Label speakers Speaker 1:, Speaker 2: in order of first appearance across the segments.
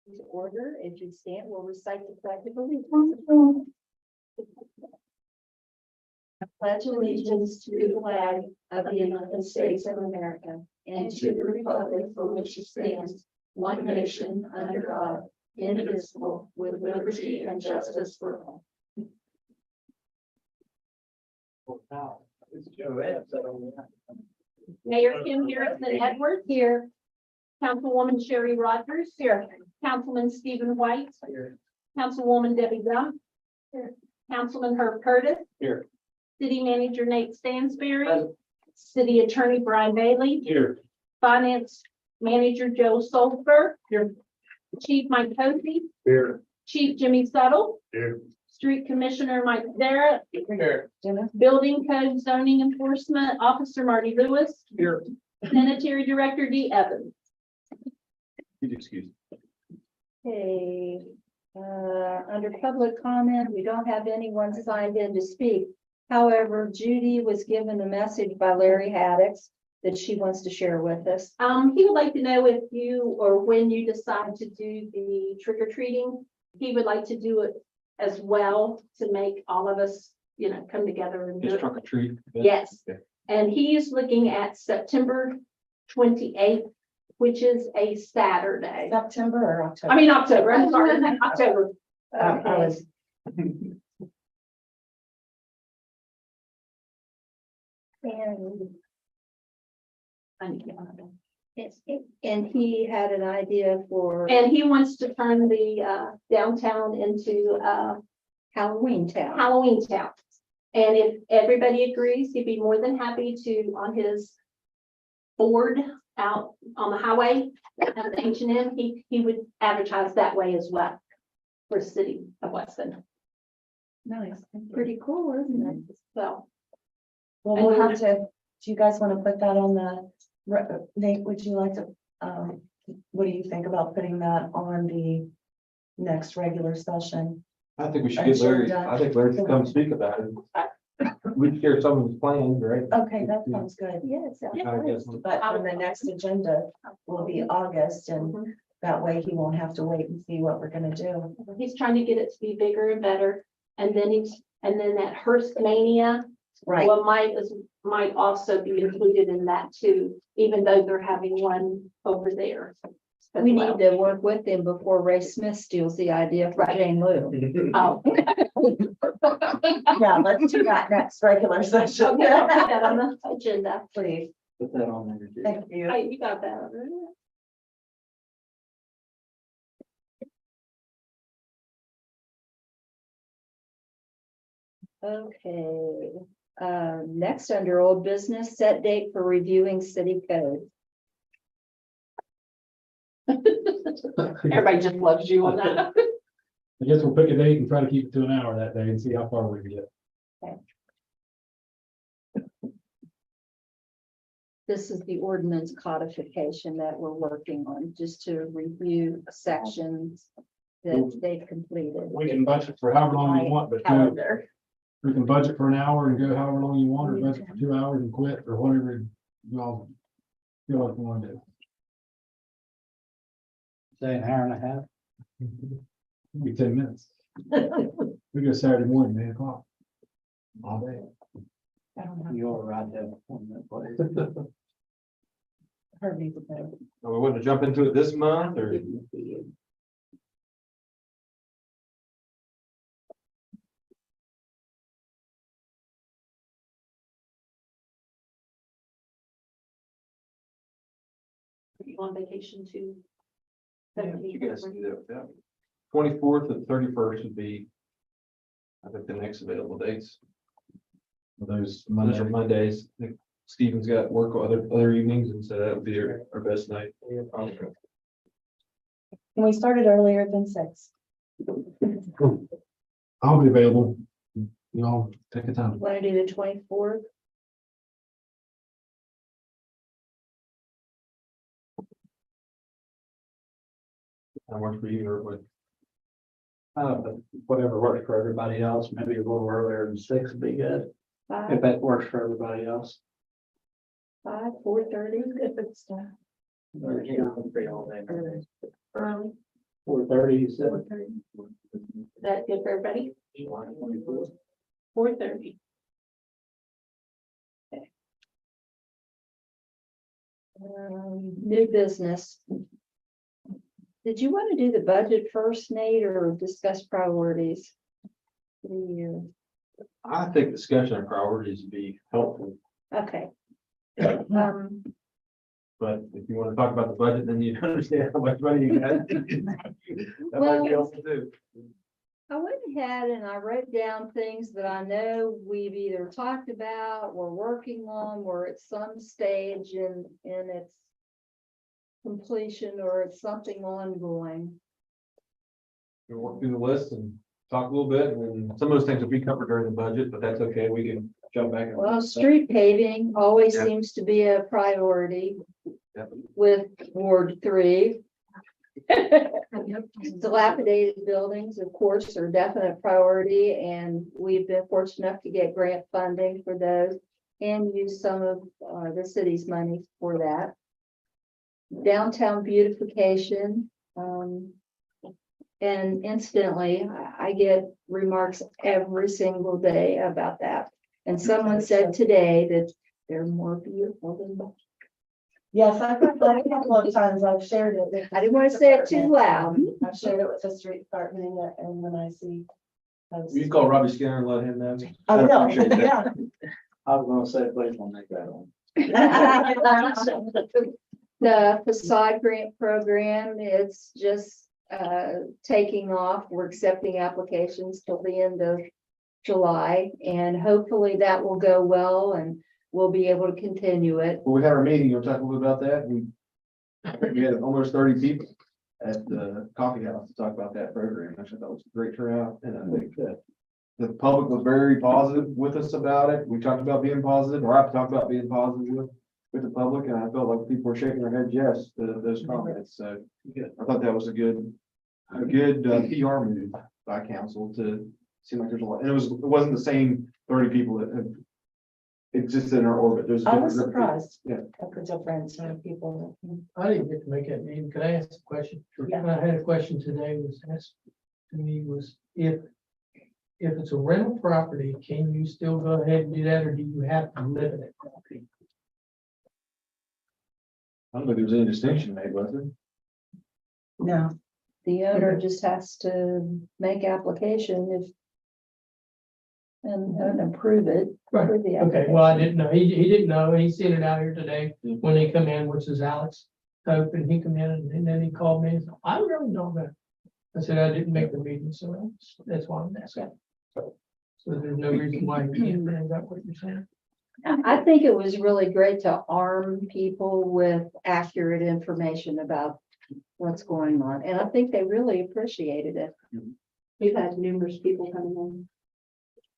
Speaker 1: To order, if you stand, we'll recite the pledge of allegiance. I pledge allegiance to the flag of the United States of America and to the republic for which it stands, one nation under God, indivisible, with liberty and justice for all.
Speaker 2: Mayor Kim Harrison Edwards here. Councilwoman Sherry Rogers here. Councilman Stephen White.
Speaker 3: Here.
Speaker 2: Councilwoman Debbie Gump. Here. Councilman Herb Curtis.
Speaker 3: Here.
Speaker 2: City Manager Nate Stansberry. City Attorney Brian Bailey.
Speaker 3: Here.
Speaker 2: Finance Manager Joe Solberg.
Speaker 3: Here.
Speaker 2: Chief Mike Posey.
Speaker 3: Here.
Speaker 2: Chief Jimmy Settle.
Speaker 3: Here.
Speaker 2: Street Commissioner Mike Zarrett.
Speaker 3: Here.
Speaker 2: Building Code Zoning Enforcement Officer Marty Lewis.
Speaker 3: Here.
Speaker 2: Sanitary Director Dee Evans.
Speaker 3: Excuse.
Speaker 1: Okay, under public comment, we don't have anyone signed in to speak. However, Judy was given a message by Larry Haddix that she wants to share with us.
Speaker 2: He would like to know if you or when you decide to do the trick or treating, he would like to do it as well to make all of us, come together and do
Speaker 3: Just
Speaker 2: it.
Speaker 3: trunk or treat.
Speaker 2: Yes,
Speaker 3: Okay.
Speaker 2: and he is looking at September 28th, which is a Saturday.
Speaker 1: September or October?
Speaker 2: I mean, October, I'm sorry, October.
Speaker 1: I was. And
Speaker 2: I need to get on it.
Speaker 1: yes, and he had an idea for
Speaker 2: And he wants to turn the downtown into
Speaker 1: Halloween Town.
Speaker 2: Halloween town. And if everybody agrees, he'd be more than happy to, on his board out on the highway at the H&M, he would advertise that way as well for the city of Weston.
Speaker 1: Nice, pretty cool, isn't it?
Speaker 2: So,
Speaker 4: Well, we'll have to, do you guys want to put that on Nate, would you like to, what do you think about putting that on the next regular session?
Speaker 3: I think we should
Speaker 4: I'm
Speaker 3: get
Speaker 4: sure
Speaker 3: Larry,
Speaker 4: Doug-
Speaker 3: I think Larry should come speak about it. We'd share some of his plans, right?
Speaker 4: Okay, that sounds good.
Speaker 1: Yes.
Speaker 3: I guess.
Speaker 4: But on the next agenda will be August, and that way he won't have to wait and see what we're gonna do.
Speaker 2: he's trying to get it to be bigger and better. And then that Hearst Mania,
Speaker 4: Right,
Speaker 2: well, might also be included in that too, even though they're having one over there. as
Speaker 1: We
Speaker 2: well.
Speaker 1: need to work with him before Ray Smith steals the idea for
Speaker 2: Right.
Speaker 1: Jane Lou.
Speaker 2: Oh,
Speaker 4: yeah, let's do that next regular session.
Speaker 2: okay, I'll put that on the agenda.
Speaker 4: Please,
Speaker 3: Put that on there. too.
Speaker 4: thank you.
Speaker 2: Hey, you got that.
Speaker 1: Okay, next under old business, set date for reviewing city code.
Speaker 2: Everybody just loves you on that.
Speaker 5: I guess we'll pick a date and try to keep it to an hour that day and see how far we get.
Speaker 1: This is the ordinance codification that we're working on, just to review sections that they've completed.
Speaker 5: We can budget for however long you want, but
Speaker 1: Calendar.
Speaker 5: we can budget for an hour and go however long you want, or budget for 2 hours and quit, or whatever you all feel like you want to do.
Speaker 3: Say an hour and a half.
Speaker 5: Be 10 minutes. We go Saturday morning, 8 o'clock. All day.
Speaker 4: I don't have
Speaker 3: You're right there.
Speaker 4: Herbie's better.
Speaker 3: We want to jump into it this month or?
Speaker 2: You on vacation too?
Speaker 3: You guys can do that with that. 24th and 31st would be, I think, the next available dates.
Speaker 5: Those
Speaker 3: Those are
Speaker 5: Monday.
Speaker 3: Mondays. I think Stephen's got work other evenings, and so that would be our best night.
Speaker 4: Can we start it earlier than 6?
Speaker 5: I'll be available. You all take the time.
Speaker 1: Want to do the 24th?
Speaker 3: That works for you or what?
Speaker 6: Whatever works for everybody else, maybe a little earlier than 6 would be good, if
Speaker 1: 5,
Speaker 6: that works for everybody else.
Speaker 1: 4:30, good stuff.
Speaker 6: I'm free all day.
Speaker 2: Early.
Speaker 6: 4 4:30, you said?
Speaker 2: 4:30. Is that good for everybody? 4:30.
Speaker 1: New business. Did you want to do the budget first, Nate, or discuss priorities? for the year?
Speaker 3: I think discussion of priorities would be helpful,
Speaker 1: Okay.
Speaker 3: but if you want to talk about the budget, then you understand how much money you got. That might be helpful too.
Speaker 1: I went ahead and I wrote down things that I know we've either talked about, we're working on, or at some stage in its completion, or it's something ongoing.
Speaker 3: We'll work through the list and talk a little bit, and some of those things will be covered during the budget, but that's okay, we can jump back. and-
Speaker 1: Well, street paving always
Speaker 3: Yeah.
Speaker 1: seems to be a priority
Speaker 3: Yep.
Speaker 1: with Ward 3. Dilapidated buildings, of course, are definite priority, and we've been fortunate enough to get grant funding for those and use some of the city's money for that. Downtown beautification, and incidentally, I get remarks every single day about that. And someone said today that they're more beautiful than Boston.
Speaker 4: Yes, I've heard that a couple of times. I've shared it. with the
Speaker 1: I didn't want to say it too loud.
Speaker 4: I've shared it with the street department and when I see. those-
Speaker 3: You call Robbie Skinner and let him know.
Speaker 4: I will,
Speaker 3: appreciate that.
Speaker 4: yeah.
Speaker 6: I was gonna say, please don't make that one.
Speaker 1: The facade grant program, it's just taking off. We're accepting applications till the end of July, and hopefully that will go well and we'll be able to continue it.
Speaker 3: Well, we had our meeting, you'll talk a little bit about that, we had almost 30 people at the coffee house to talk about that program, which I thought was a great turnout, and I think that the public was very positive with us about it, we talked about being positive, or I've talked about being positive with the public, and I felt like people were shaking their heads yes to those comments, so I thought that was a good PR move by council to seem like there's a lot, and it wasn't the same 30 people that have existed in our orbit. There's a
Speaker 4: I was
Speaker 3: different group of people.
Speaker 4: surprised
Speaker 3: Yeah.
Speaker 4: at the difference in people.
Speaker 7: I didn't get to make that meeting. Could I ask a question?
Speaker 4: Yeah.
Speaker 7: I had a question today was asked to me was if it's a rental property, can you still go ahead and do that, or do you have to live in that property?
Speaker 3: I don't think there was any distinction made, was there?
Speaker 4: No,
Speaker 1: The owner just has to make application and approve it.
Speaker 7: Right.
Speaker 1: approve the
Speaker 7: Okay, well, I
Speaker 1: application.
Speaker 7: didn't know. He didn't know. He seen it out here today when he come in, which is Alex Hope, and he come in and then he called me and said, I really don't know. I said, I didn't make the meeting, so that's why I'm asking. So there's no reason why you can't, is that what you're saying?
Speaker 1: I think it was really great to arm people with accurate information about what's going on, and I think they really appreciated it.
Speaker 2: We've had numerous people coming in.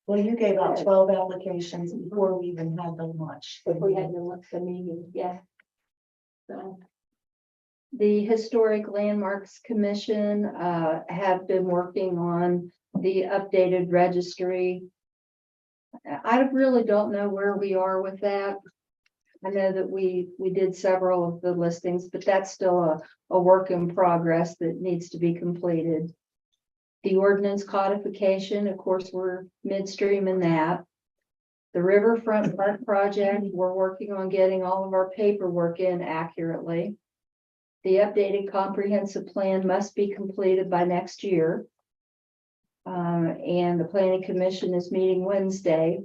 Speaker 4: well, you gave out 12 applications before we even had the launch.
Speaker 2: If we had the meeting, yeah. So,
Speaker 1: The Historic Landmarks Commission have been working on the updated registry. I really don't know where we are with that. I know that we did several of the listings, but that's still a work in progress that needs to be completed. The ordinance codification, of course, we're midstream in that. The Riverfront Park project, we're working on getting all of our paperwork in accurately. The updated comprehensive plan must be completed by next year. And the planning commission is meeting Wednesday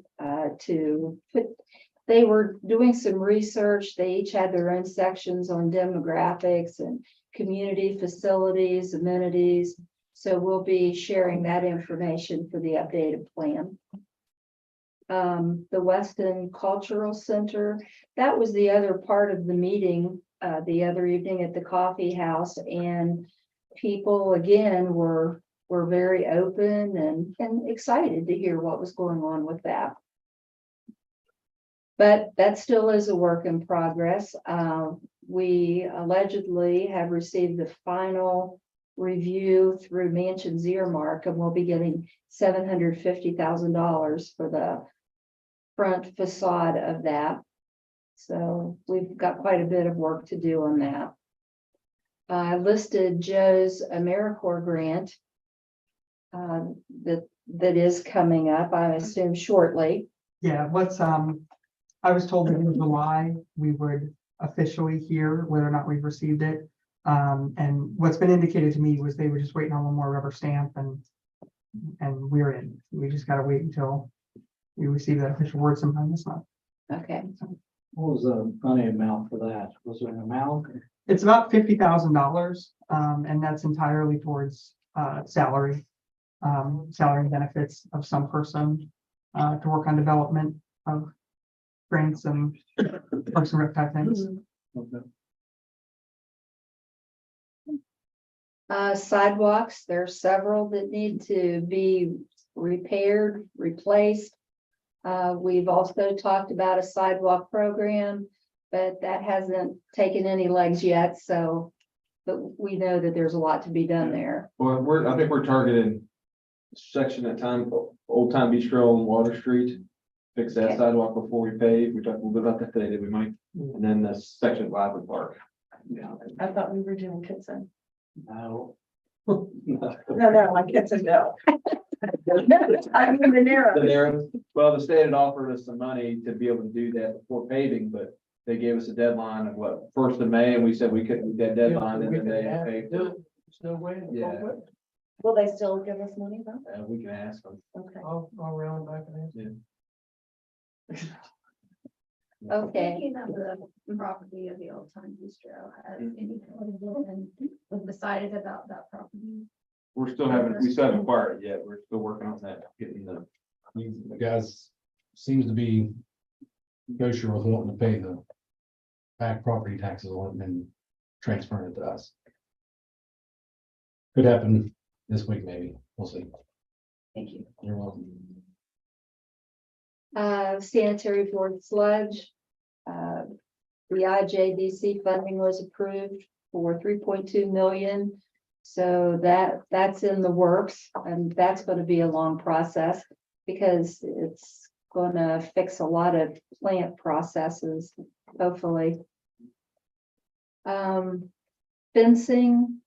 Speaker 1: they were doing some research. They each had their own sections on demographics and community facilities, amenities. So we'll be sharing that information for the updated plan. The Weston Cultural Center, that was the other part of the meeting the other evening at the coffee house, and people again were very open and excited to hear what was going on with that. But that still is a work in progress. We allegedly have received the final review through Mansion's earmark, and we'll be getting $750,000 for the front facade of that. So we've got quite a bit of work to do on that. I listed Joe's AmeriCorps grant. That is coming up, I assume shortly.
Speaker 8: Yeah, I was told that in July, we would officially hear whether or not we've received it. And what's been indicated to me was they were just waiting on one more rubber stamp and we're in. We just gotta wait until we receive that official word sometime this month.
Speaker 1: Okay,
Speaker 6: What was the money amount for that? Was there an amount?
Speaker 8: It's about $50,000, and that's entirely towards salary and benefits of some person to work on development of grants and Parks and Rec type things.
Speaker 6: Okay.
Speaker 1: sidewalks, there are several that need to be repaired, replaced. We've also talked about a sidewalk program, but that hasn't taken any legs yet, so. But we know that there's a lot to be done there.
Speaker 3: Well, I think we're targeting section at time, Old Time Bistro on Water Street. Fix that
Speaker 1: Okay.
Speaker 3: sidewalk before we pave. We talked a little bit about that today, that we might, and then the section of Lively Park.
Speaker 6: Yeah.
Speaker 4: I thought we were doing Kitson.
Speaker 6: No.
Speaker 4: No, I Kitson, no. I'm in the narrow.
Speaker 3: The narrow, well, the state had offered us some money to be able to do that before paving, but they gave us a deadline of what, 1st of May, and we said we couldn't meet that deadline, and then they had paid.
Speaker 7: Do it. There's no way.
Speaker 3: Yeah.
Speaker 4: Will they still give us money though?
Speaker 3: We can ask them.
Speaker 4: Okay.
Speaker 7: I'll round back and
Speaker 1: Okay,
Speaker 9: Speaking of the property of the Old Time Bistro, has any been decided about that property?
Speaker 3: We still haven't acquired it yet. We're still working on that, getting the.
Speaker 5: The guys seems to be kosher with wanting to pay the back property taxes on it and transferring it to us. Could happen this week, maybe. We'll see.
Speaker 1: thank you.
Speaker 5: You're welcome.
Speaker 1: Sanitary board sludge. The IJDC funding was approved for 3.2 million. So that's in the works, and that's going to be a long process because it's going to fix a lot of plant processes, hopefully. Fencing,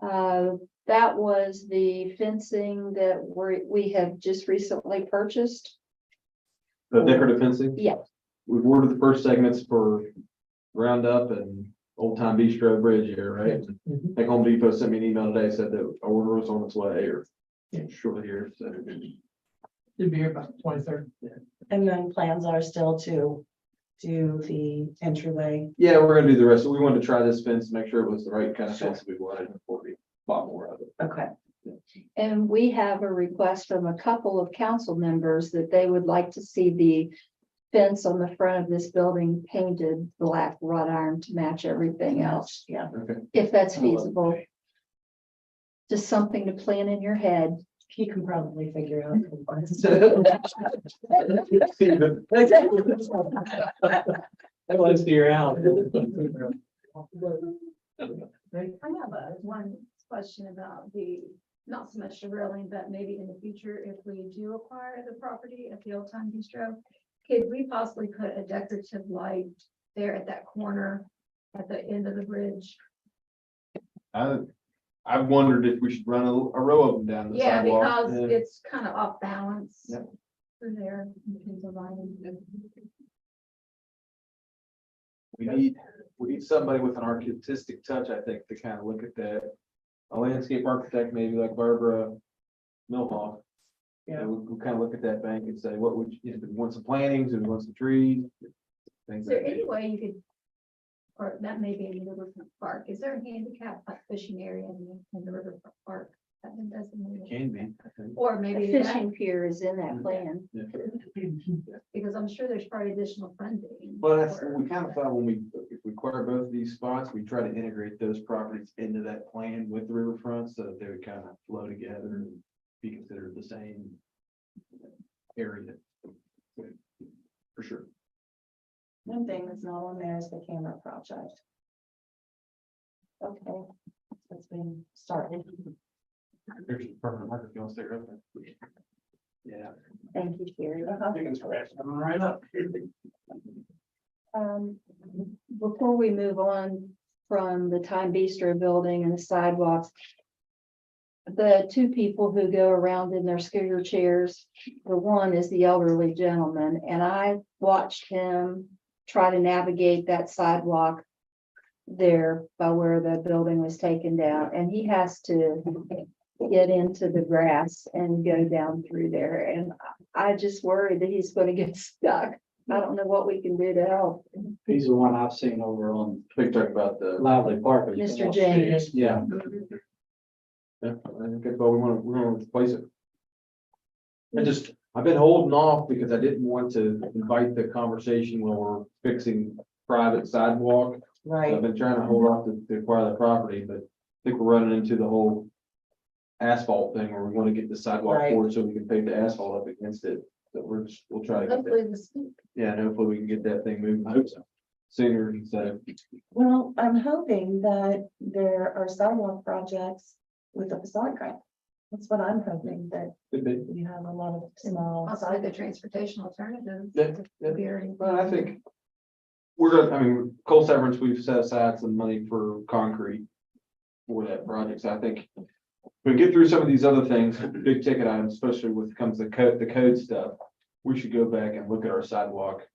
Speaker 1: that was the fencing that we have just recently purchased.
Speaker 3: The decorative fencing?
Speaker 1: Yeah.
Speaker 3: We've ordered the first segments for Roundup and Old Time Bistro Bridge here, right? I think Home Depot sent me an email today, said that our order was on its way, or shortly here, so.
Speaker 7: It'll be here about the 23rd.
Speaker 4: And then plans are still to do the entryway.
Speaker 3: Yeah, we're gonna do the rest. We wanted to try this fence, to make sure it was the right kind of fence we wanted before we bought more of it.
Speaker 4: Okay.
Speaker 1: And we have a request from a couple of council members that they would like to see the fence on the front of this building painted black wrought iron to match everything else,
Speaker 4: Yeah.
Speaker 3: Okay.
Speaker 1: if that's feasible. Just something to plan in your head.
Speaker 4: He can probably figure out.
Speaker 6: Let's figure out.
Speaker 9: I have one question about not so much the railing, but maybe in the future, if we do acquire the property at the Old Time Bistro, could we possibly put a decorative light there at that corner at the end of the bridge?
Speaker 3: I wondered if we should run a row of them down the
Speaker 9: Yeah,
Speaker 3: sidewalk.
Speaker 9: because
Speaker 3: Yeah.
Speaker 9: it's kind of off balance.
Speaker 3: Yep.
Speaker 9: Through there. Depends on lighting.
Speaker 3: We need somebody with an artistic touch, I think, to kind of look at that. A landscape architect, maybe like Barbara Milhoff.
Speaker 4: Yeah.
Speaker 3: We'll kind of look at that bank and say, what would you, if we want some plantings, if we want some trees? Things
Speaker 9: Is there
Speaker 3: like
Speaker 9: any
Speaker 3: that.
Speaker 9: way you could, or that may be in the Riverfront Park, is there a handicap like fishing area in the Riverfront Park? That been designated?
Speaker 3: Can be, I think.
Speaker 9: Or
Speaker 1: A
Speaker 9: maybe that,
Speaker 1: fishing pier is in that plan.
Speaker 3: Yeah.
Speaker 9: because I'm sure there's probably additional funding.
Speaker 3: Well, that's,
Speaker 9: for-
Speaker 3: we kind of thought if we acquire both of these spots, we try to integrate those properties into that plan with the riverfront, so that they would kind of flow together and be considered the same area. For sure.
Speaker 4: One thing that's not on there is the camera project. Okay. It's been started.
Speaker 3: There's a permanent marker, if you want to stay right there. Yeah.
Speaker 1: Thank you, Sherry.
Speaker 6: Right up.
Speaker 1: Before we move on from the Time Bistro building and the sidewalks. The two people who go around in their scooter chairs, the one is the elderly gentleman, and I watched him try to navigate that sidewalk there by where the building was taken down, and he has to get into the grass and go down through there, and I just worry that he's gonna get stuck. I don't know what we can do to help.
Speaker 6: He's the one I've seen over on
Speaker 3: Big talk about the.
Speaker 6: Lively Park.
Speaker 1: Mr. James.
Speaker 6: Yeah.
Speaker 3: Yeah, I think that's why we're gonna replace it. I've been holding off because I didn't want to invite the conversation when we're fixing private sidewalk. I've
Speaker 4: Right,
Speaker 3: been trying to hold off to acquire the property, but I think we're running into the whole asphalt thing where we want to get the sidewalk
Speaker 4: Right.
Speaker 3: forward so we can pave the asphalt up against it. So we'll try to get that.
Speaker 9: Hopefully this,
Speaker 3: Yeah, and hopefully we can get that thing moving. I hope so. Sooner instead of.
Speaker 4: well, I'm hoping that there are sidewalk projects with the facade grant. That's what I'm hoping, that
Speaker 3: Could be.
Speaker 4: we have a lot of small.
Speaker 9: possibly the transportation alternatives.
Speaker 3: Yeah, yeah.
Speaker 9: We already-
Speaker 3: Well, I think we're gonna, I mean, coal severance, we've set aside some money for concrete for that project. So I think we get through some of these other things, big ticket items, especially when it comes to the code stuff. We should go back and look at our sidewalk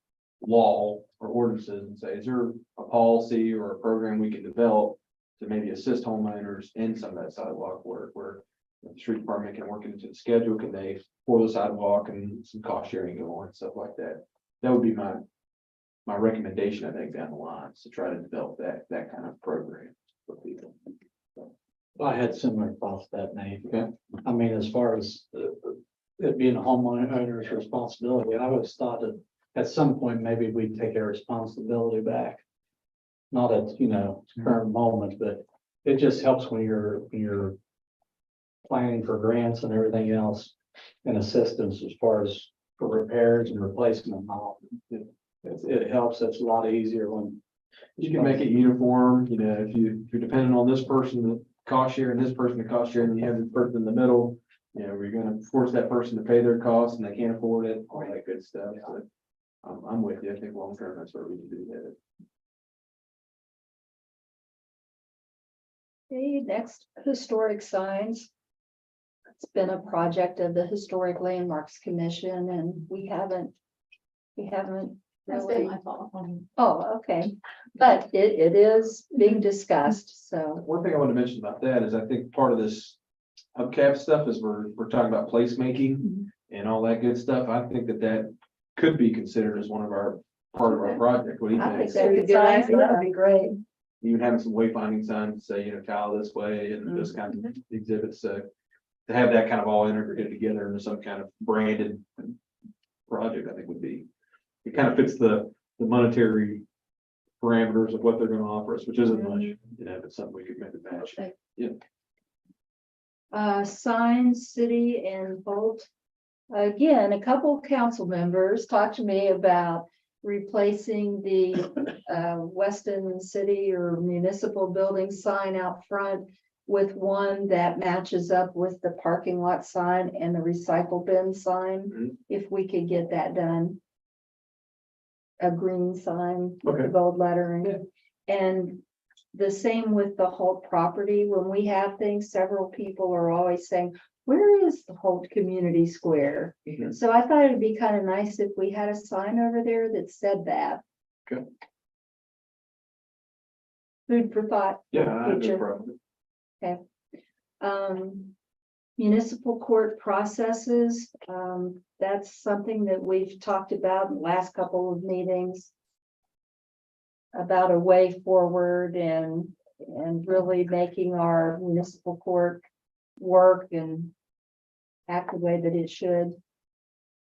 Speaker 3: law or ordinances and say, is there a policy or a program we can develop to maybe assist homeowners in some of that sidewalk work where the street department can work into the schedule, can they pour the sidewalk and some cost sharing go on, stuff like that. That would be my recommendation, I think, down the line, is to try to develop that kind of program for people.
Speaker 6: I had similar thoughts to that, Nate.
Speaker 3: Okay.
Speaker 6: I mean, as far as it being a homeowner's responsibility, I always thought that at some point, maybe we'd take our responsibility back. Not at, current moment, but it just helps when you're planning for grants and everything else and assistance as far as for repairs and replacement. And all. It helps. It's a lot easier when
Speaker 3: You can make it uniform, if you're depending on this person to cost share and this person to cost share, and you have this person in the middle. We're gonna force that person to pay their costs and they can't afford it, all that good stuff. So I'm with you. I think long term, that's where we can do that.
Speaker 1: Okay, next, historic signs. It's been a project of the Historic Landmarks Commission, and we haven't
Speaker 9: That's been
Speaker 1: really,
Speaker 9: my fault.
Speaker 1: oh, okay. But it is being discussed, so,
Speaker 3: One thing I want to mention about that is I think part of this hubcap stuff is we're talking about placemaking and all that good stuff. I think that could be considered as one of part of our project. What do you
Speaker 1: I think
Speaker 3: think?
Speaker 1: that'd be a good idea.
Speaker 4: That'd be great.
Speaker 3: Even having some wayfinding signs, say, Kyle this way and those kind of exhibits, to have that kind of all integrated together into some kind of branded project, I think would be, it kind of fits the monetary parameters of what they're gonna offer us, which isn't much, if it's something we could maybe match.
Speaker 1: signs, city and Bolt. Again, a couple council members talked to me about replacing the Weston city or municipal building sign out front with one that matches up with the parking lot sign and the recycle bin sign,
Speaker 3: Mhm.
Speaker 1: if we could get that done. A green sign with the
Speaker 3: Okay.
Speaker 1: gold lettering. And the same with the Holt property. When we have things, several people are always saying, where is the Holt Community Square?
Speaker 3: Mhm.
Speaker 1: So I thought it'd be kind of nice if we had a sign over there that said that.
Speaker 3: Okay.
Speaker 1: Food for thought.
Speaker 3: Yeah, I have no
Speaker 1: Future.
Speaker 3: problem.
Speaker 1: Municipal court processes, that's something that we've talked about in the last couple of meetings. About a way forward and really making our municipal court work and act the way that it should.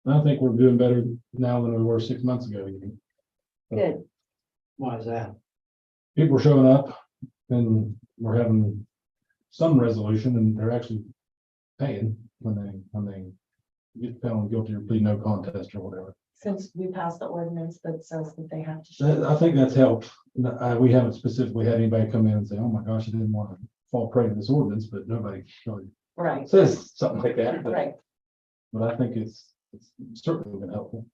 Speaker 5: I think we're doing better now than we were 6 months ago. Even.
Speaker 1: Good.
Speaker 6: why is that?
Speaker 5: People are showing up and we're having some resolution and they're actually paying when they get found guilty or plead no contest or whatever.
Speaker 4: Since we passed the ordinance that says that they have to. show.
Speaker 5: I think that's helped. We haven't specifically had anybody come in and say, oh my gosh, I didn't want to fall prey to this ordinance, but nobody really
Speaker 4: Right,
Speaker 5: says something like that.
Speaker 4: right.
Speaker 5: But I think it's certainly been helpful.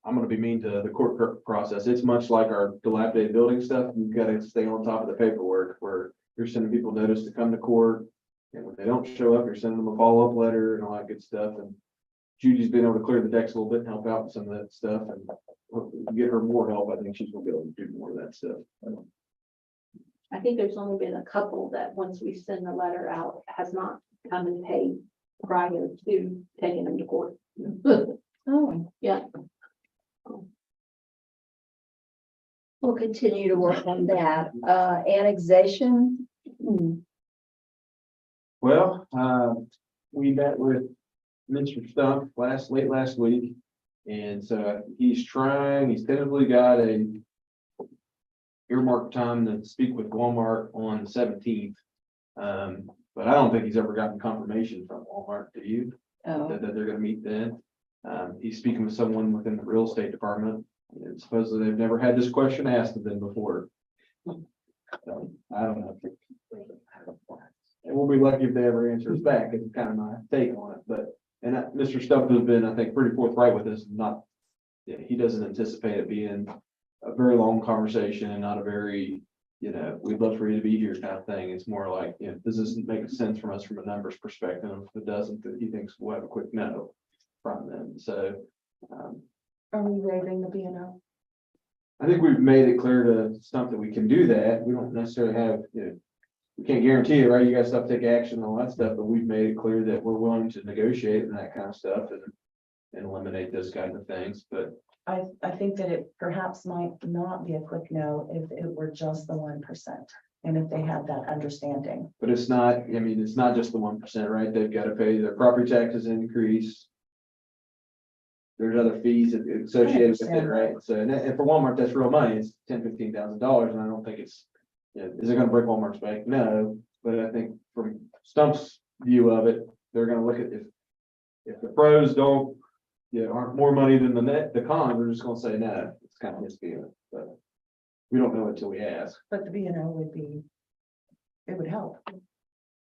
Speaker 3: I'm gonna be mean to the court process. It's much like our dilapidated building stuff. You've got to stay on top of the paperwork where you're sending people notice to come to court. And when they don't show up, you're sending them a follow-up letter and all that good stuff. And Judy's been able to clear the decks a little bit and help out with some of that stuff and get her more help. I think she's gonna be able to do more of that stuff.
Speaker 2: I think there's only been a couple that once we send the letter out, has not come and paid prior to taking them to court.
Speaker 4: Oh,
Speaker 2: Yeah,
Speaker 1: We'll continue to work on that. Annexation.
Speaker 3: Well, we met with Mr. Stump late last week. And so he's tentatively got a earmarked time to speak with Walmart on the 17th. But I don't think he's ever gotten confirmation from Walmart, do you?
Speaker 1: Oh,
Speaker 3: That they're gonna meet then. He's speaking with someone within the real estate department. And supposedly they've never had this question asked of them before. So, I don't know. And we'll be lucky if they ever answer us back, it's kind of my take on it, but, and Mr. Stump has been, I think, pretty forthright with us, not. Yeah, he doesn't anticipate it being a very long conversation and not a very, we'd love for you to be here kind of thing. It's more like, does this make sense from us from a numbers perspective? If it doesn't, then he thinks we'll have a quick no from them, so.
Speaker 4: are we waiving the B and O?
Speaker 3: I think we've made it clear to Stump that we can do that. We don't necessarily have, we can't guarantee it, right? You guys have to take action and all that stuff, but we've made it clear that we're willing to negotiate and that kind of stuff and eliminate those kinds of things, but.
Speaker 4: I think that it perhaps might not be a quick no if it were just the 1%. And if they had that understanding.
Speaker 3: But it's not, it's not just the 1%, right? They've got to pay their property taxes increase. There's other fees associated with it, right? So, and for Walmart, that's real money. It's $10,000-15,000, and I don't think it's, is it gonna break Walmart's bank? No, but I think from Stump's view of it, they're gonna look at if the pros don't, aren't more money than the cons, they're just gonna say no. It's kind of his feeling, but we don't know until we ask.
Speaker 4: But the B and O would be, it would help.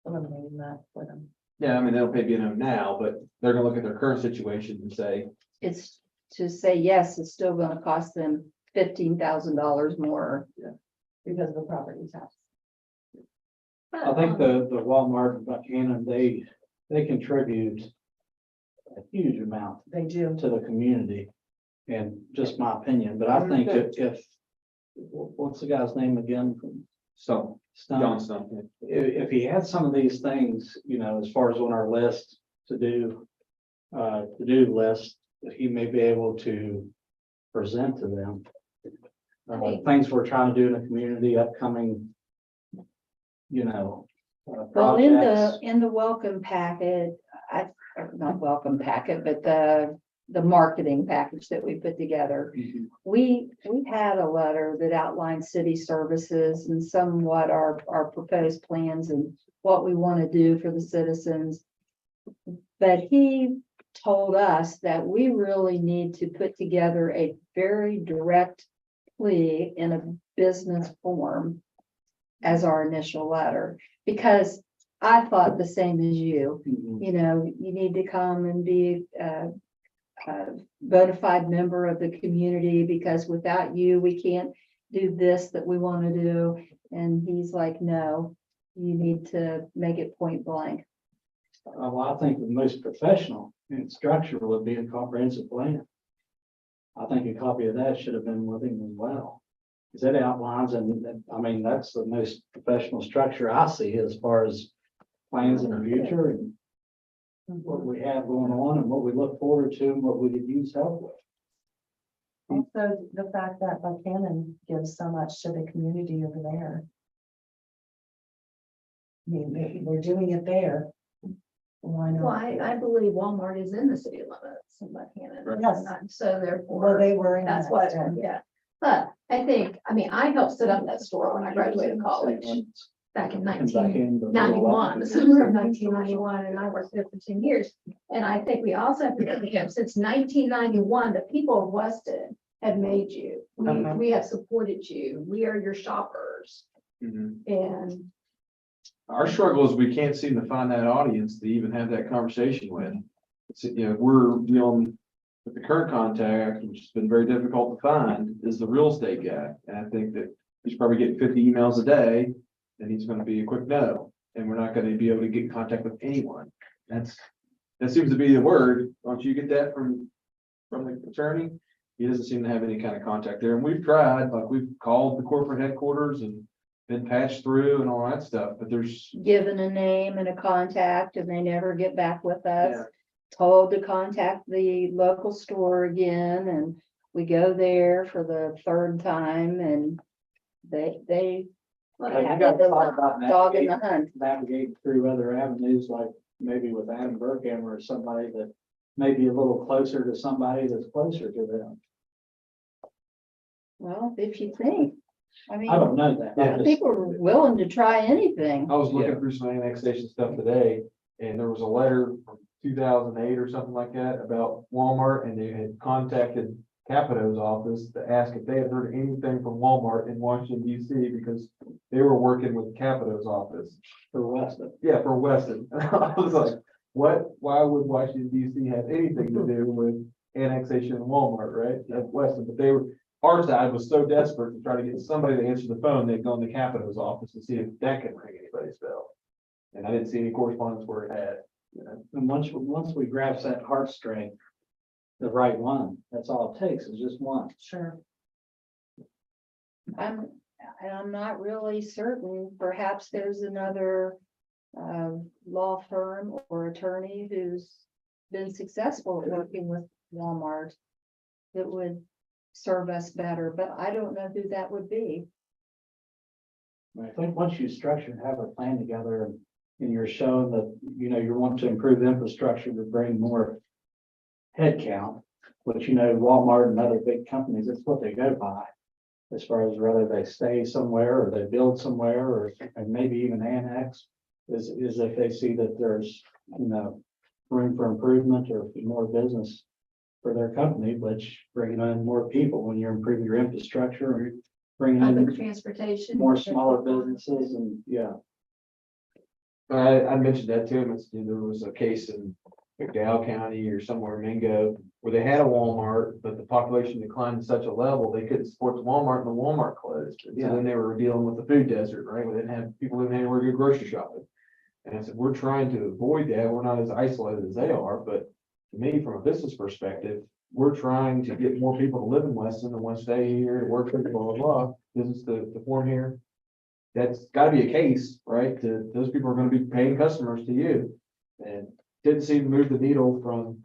Speaker 4: Eliminating that for them.
Speaker 3: Yeah, they don't pay B&O now, but they're gonna look at their current situation and say,
Speaker 1: it's to say yes, it's still gonna cost them $15,000 more.
Speaker 4: Because of the property tax.
Speaker 6: I think the Walmart and Buchanan, they contribute a huge amount
Speaker 4: They do.
Speaker 6: to the community. And just my opinion, but I think if, what's the guy's name again?
Speaker 3: Stump,
Speaker 6: Stump?
Speaker 3: John Stump.
Speaker 6: If he had some of these things, as far as on our list to do list, that he may be able to present to them. Things we're trying to do in the community, upcoming,
Speaker 1: Well,
Speaker 6: projects.
Speaker 1: in the welcome packet, not welcome packet, but the marketing package that we put together. We had a letter that outlined city services and somewhat our proposed plans and what we want to do for the citizens. But he told us that we really need to put together a very direct plea in a business form as our initial letter, because I thought the same as you.
Speaker 6: Mhm.
Speaker 1: You need to come and be a bona fide member of the community, because without you, we can't do this that we want to do. And he's like, no, you need to make it point blank.
Speaker 6: Well, I think the most professional and structure would be a comprehensive plan. I think a copy of that should have been with him as well. Because it outlines, and that's the most professional structure I see as far as plans in the future and what we have going on and what we look forward to and what we could use help with.
Speaker 4: Also, the fact that Buchanan gives so much to the community over there. We're doing it there. Why not?
Speaker 9: Well, I believe Walmart is in the city limits in Buchanan.
Speaker 3: Right.
Speaker 4: Yes.
Speaker 9: So
Speaker 4: Well,
Speaker 9: therefore,
Speaker 4: they were in
Speaker 9: that's
Speaker 4: that.
Speaker 9: what,
Speaker 4: stand.
Speaker 9: yeah. But I think, I helped set up that store when I graduated college back in
Speaker 6: And back in the-
Speaker 9: 1991, the summer of 1991, and I worked there for 10 years. And I think we also have to remember, since 1991, the people of Weston have made you. We have supported you. We are your shoppers. And
Speaker 3: Our struggle is we can't seem to find that audience to even have that conversation with. It's, we're on But the current contact, which has been very difficult to find, is the real estate guy. And I think that he's probably getting 50 emails a day, and he's gonna be a quick no. And we're not gonna be able to get in contact with anyone. That seems to be the word. Don't you get that from the attorney? He doesn't seem to have any kind of contact there. And we've tried, like, we've called the corporate headquarters and been patched through and all that stuff, but there's,
Speaker 1: Given a name and a contact and they never get back with
Speaker 3: Yeah.
Speaker 1: us. Told to contact the local store again and we go there for the third time and they
Speaker 6: Have
Speaker 1: have
Speaker 6: you guys
Speaker 1: the
Speaker 6: thought about
Speaker 1: dog in the hunt.
Speaker 6: navigate through other avenues, like maybe with Adam Burkham or somebody that may be a little closer to somebody that's closer to them?
Speaker 1: Well, if you think, I mean,
Speaker 6: I don't know that.
Speaker 3: Yeah.
Speaker 1: I think we're willing to try anything.
Speaker 3: I was looking
Speaker 6: Yeah.
Speaker 3: through some annexation stuff today, and there was a letter from 2008 or something like that about Walmart, and they had contacted Capito's office to ask if they had heard anything from Walmart in Washington DC, because they were working with Capito's office.
Speaker 6: For Weston.
Speaker 3: Yeah, for Weston. I was like, what, why would Washington DC have anything to do with annexation of Walmart, right? That's Weston, but they were, our side was so desperate to try to get somebody to answer the phone, they'd gone to Capito's office to see if that could ring anybody's bell. And I didn't see any correspondence where it had, you know.
Speaker 6: And once we grasp that heartstring, the right one, that's all it takes, is just one.
Speaker 4: Sure.
Speaker 1: I'm not really certain. Perhaps there's another law firm or attorney who's been successful at working with Walmart that would serve us better, but I don't know who that would be.
Speaker 6: I think once you structure and have a plan together and you're showing that, you know, you want to improve the infrastructure to bring more headcount, which, you know, Walmart and other big companies, that's what they go by. As far as whether they stay somewhere or they build somewhere or and maybe even annex, is if they see that there's, you know, room for improvement or more business for their company, which bringing in more people when you're improving your infrastructure or bringing
Speaker 9: Public
Speaker 6: in
Speaker 9: transportation.
Speaker 6: more smaller businesses and, yeah.
Speaker 3: I mentioned that to him, it's, you know, there was a case in McDowell County or somewhere in Mingo where they had a Walmart, but the population declined to such a level, they couldn't support the Walmart and the Walmart closed. And so
Speaker 6: Yeah.
Speaker 3: then they were dealing with the food desert, right? We didn't have, people didn't have anywhere to go grocery shopping. And I said, we're trying to avoid that. We're not as isolated as they are, but to me, from a business perspective, we're trying to get more people to live in Weston and want to stay here, to work here, blah, blah, blah, business to form here. That's gotta be a case, right? Those people are gonna be paying customers to you. And didn't seem to move the needle from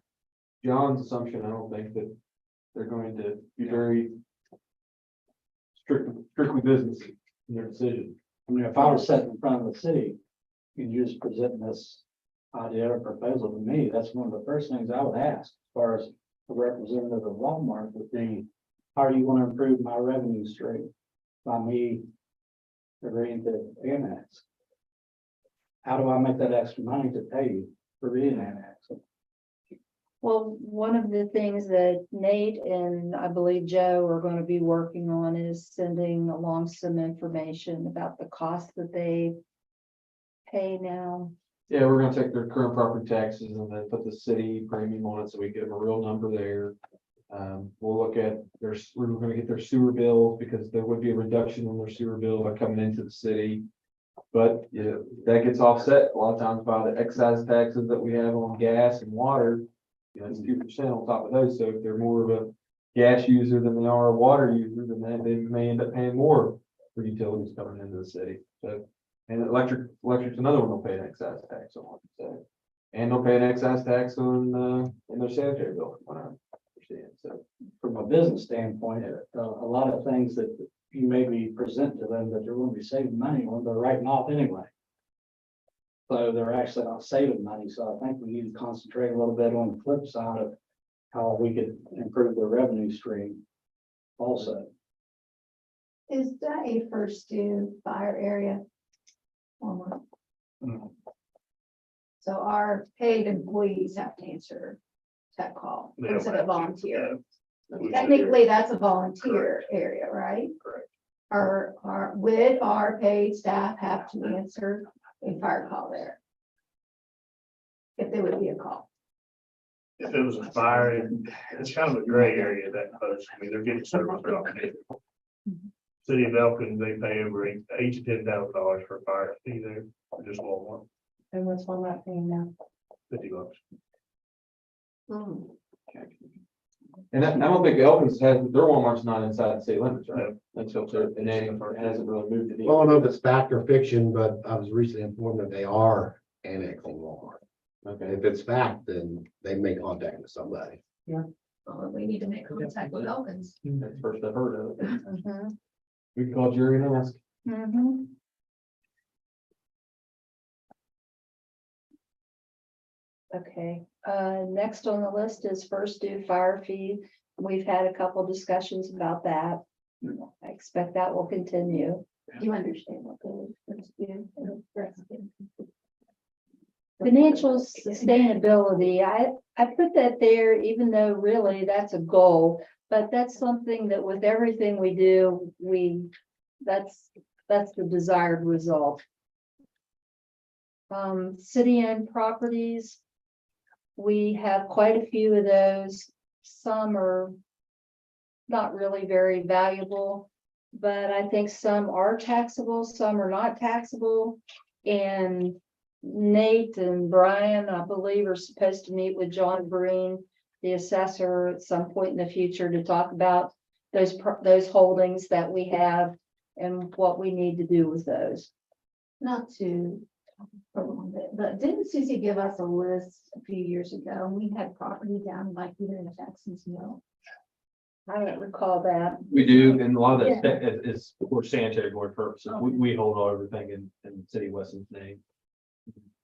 Speaker 3: John's assumption. I don't think that they're going to be very strictly business in their decision.
Speaker 6: I mean, if I was sitting in front of the city and you was presenting this idea or proposal to me, that's one of the first things I would ask as far as a representative of Walmart would be, how do you want to improve my revenue stream by me agreeing to annex? How do I make that extra money to pay you for being annexed?
Speaker 1: Well, one of the things that Nate and I believe Joe are going to be working on is sending along some information about the cost that they pay now.
Speaker 3: Yeah, we're gonna take their current property taxes and then put the city premium on it so we get them a real number there. We'll look at we're gonna get their sewer bill because there would be a reduction in their sewer bill by coming into the city. But, you know, that gets offset a lot of times by the excise taxes that we have on gas and water. You know, it's 2% on top of those. So if they're more of a gas user than they are a water user, then they may end up paying more for utilities coming into the city. So, and electric's another one they'll pay an excise tax on, so. And they'll pay an excise tax on, in their sanitary bill, what I understand, so.
Speaker 6: From a business standpoint, a lot of things that you may be presenting to them that they're going to be saving money on, they're writing off anyway. So they're actually not saving money. So I think we need to concentrate a little bit on the flip side of how we could improve the revenue stream also.
Speaker 9: Is that a first due fire area? Walmart? So our paid employees have to answer that call, or is it a volunteer? Technically, that's a volunteer area, right?
Speaker 3: Correct.
Speaker 9: Would our paid staff have to answer a fire call there? If there would be a call?
Speaker 10: if it was a fire, it's kind of a gray area, that post. I mean, they're getting service from it. City of Elkins, they pay over $8,000 to $10,000 for a fire fee there, for just one,
Speaker 4: And what's one not paying now?
Speaker 10: $50.
Speaker 3: And I don't think Elkins has, their Walmart's not inside the city limits, right? Until, and they hasn't really moved it.
Speaker 11: I don't know if it's fact or fiction, but I was recently informed that they are annexing Walmart.
Speaker 3: Okay.
Speaker 11: If it's fact, then they may contact with somebody.
Speaker 9: Well, we need to make contact with Elkins.
Speaker 3: That's the first I've heard of it.
Speaker 4: Mhm,
Speaker 3: We can call Jerry and ask.
Speaker 4: mhm.
Speaker 1: Okay, next on the list is first due fire fee. We've had a couple discussions about that. I expect that will continue. You understand what the first due and first due. Financial sustainability, I put that there, even though really that's a goal, but that's something that with everything we do, that's the desired result. City-owned properties, we have quite a few of those. Some are not really very valuable, but I think some are taxable, some are not taxable. And Nate and Brian, I believe, are supposed to meet with John Breen, the assessor, at some point in the future to talk about those holdings that we have and what we need to do with those.
Speaker 9: Not to prolong it, but didn't Susie give us a list a few years ago? And we had property down like either in Jackson's Mill.
Speaker 1: I don't recall that.
Speaker 3: We do, and a lot of that is for sanitary board purposes. We hold all everything in City of Weston's name.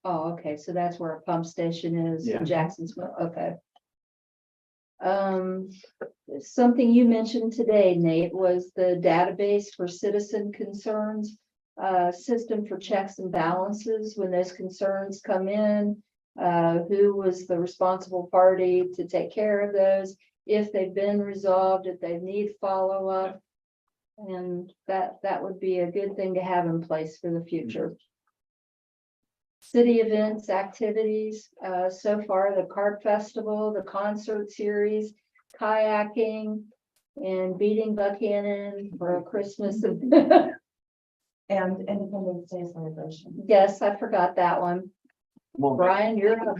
Speaker 1: Oh, okay, so that's where a pump station is
Speaker 3: Yeah.
Speaker 1: in Jacksonville, okay. Something you mentioned today, Nate, was the database for citizen concerns. System for checks and balances when those concerns come in. Who was the responsible party to take care of those? If they've been resolved, if they need follow-up. And that would be a good thing to have in place for the future. City events, activities, so far the card festival, the concert series, kayaking, and beating Buchanan for Christmas.
Speaker 4: And Independence Day celebration.
Speaker 1: Yes, I forgot that one. Brian, you're up.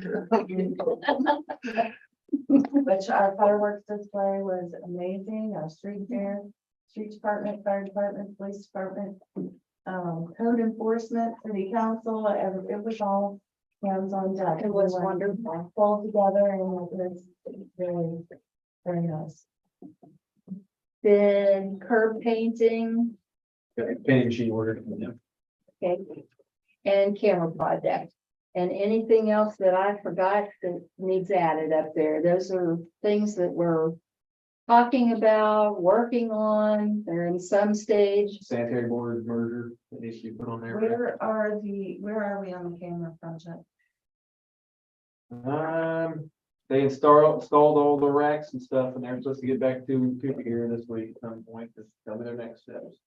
Speaker 4: Which our fireworks display was amazing, our street fair, street department, fire department, police department. Code enforcement, city council, it was all hands on deck.
Speaker 1: It was wonderful.
Speaker 4: All together and it was really very nice.
Speaker 1: Then curb painting,
Speaker 3: Painting machine ordered from them.
Speaker 1: okay, and camera project. And anything else that I forgot that needs added up there. Those are things that we're talking about, working on. They're in some stage.
Speaker 3: Sanitary board merger that needs to be put on there.
Speaker 4: Where are we on the camera project?
Speaker 3: They installed all the racks and stuff, and they're supposed to get back to here this week at some point, to tell me their next steps.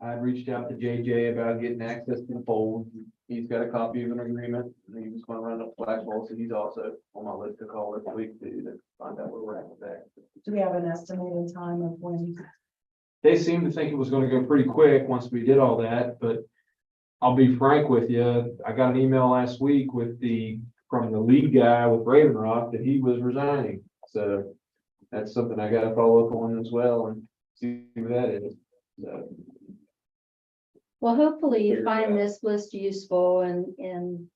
Speaker 3: I reached out to JJ about getting access to the poles. He's got a copy of an agreement, and he was gonna run up flagpole, so he's also on my list to call this week to find out where we're at with that.
Speaker 4: Do we have an estimated time of when?
Speaker 3: They seemed to think it was gonna go pretty quick once we did all that, but I'll be frank with you, I got an email last week from the lead guy with Raven Rock that he was resigning. So that's something I gotta follow up on as well and see who that is. So,
Speaker 1: Well, hopefully you
Speaker 3: Figure it
Speaker 1: find
Speaker 3: out.
Speaker 1: this list useful and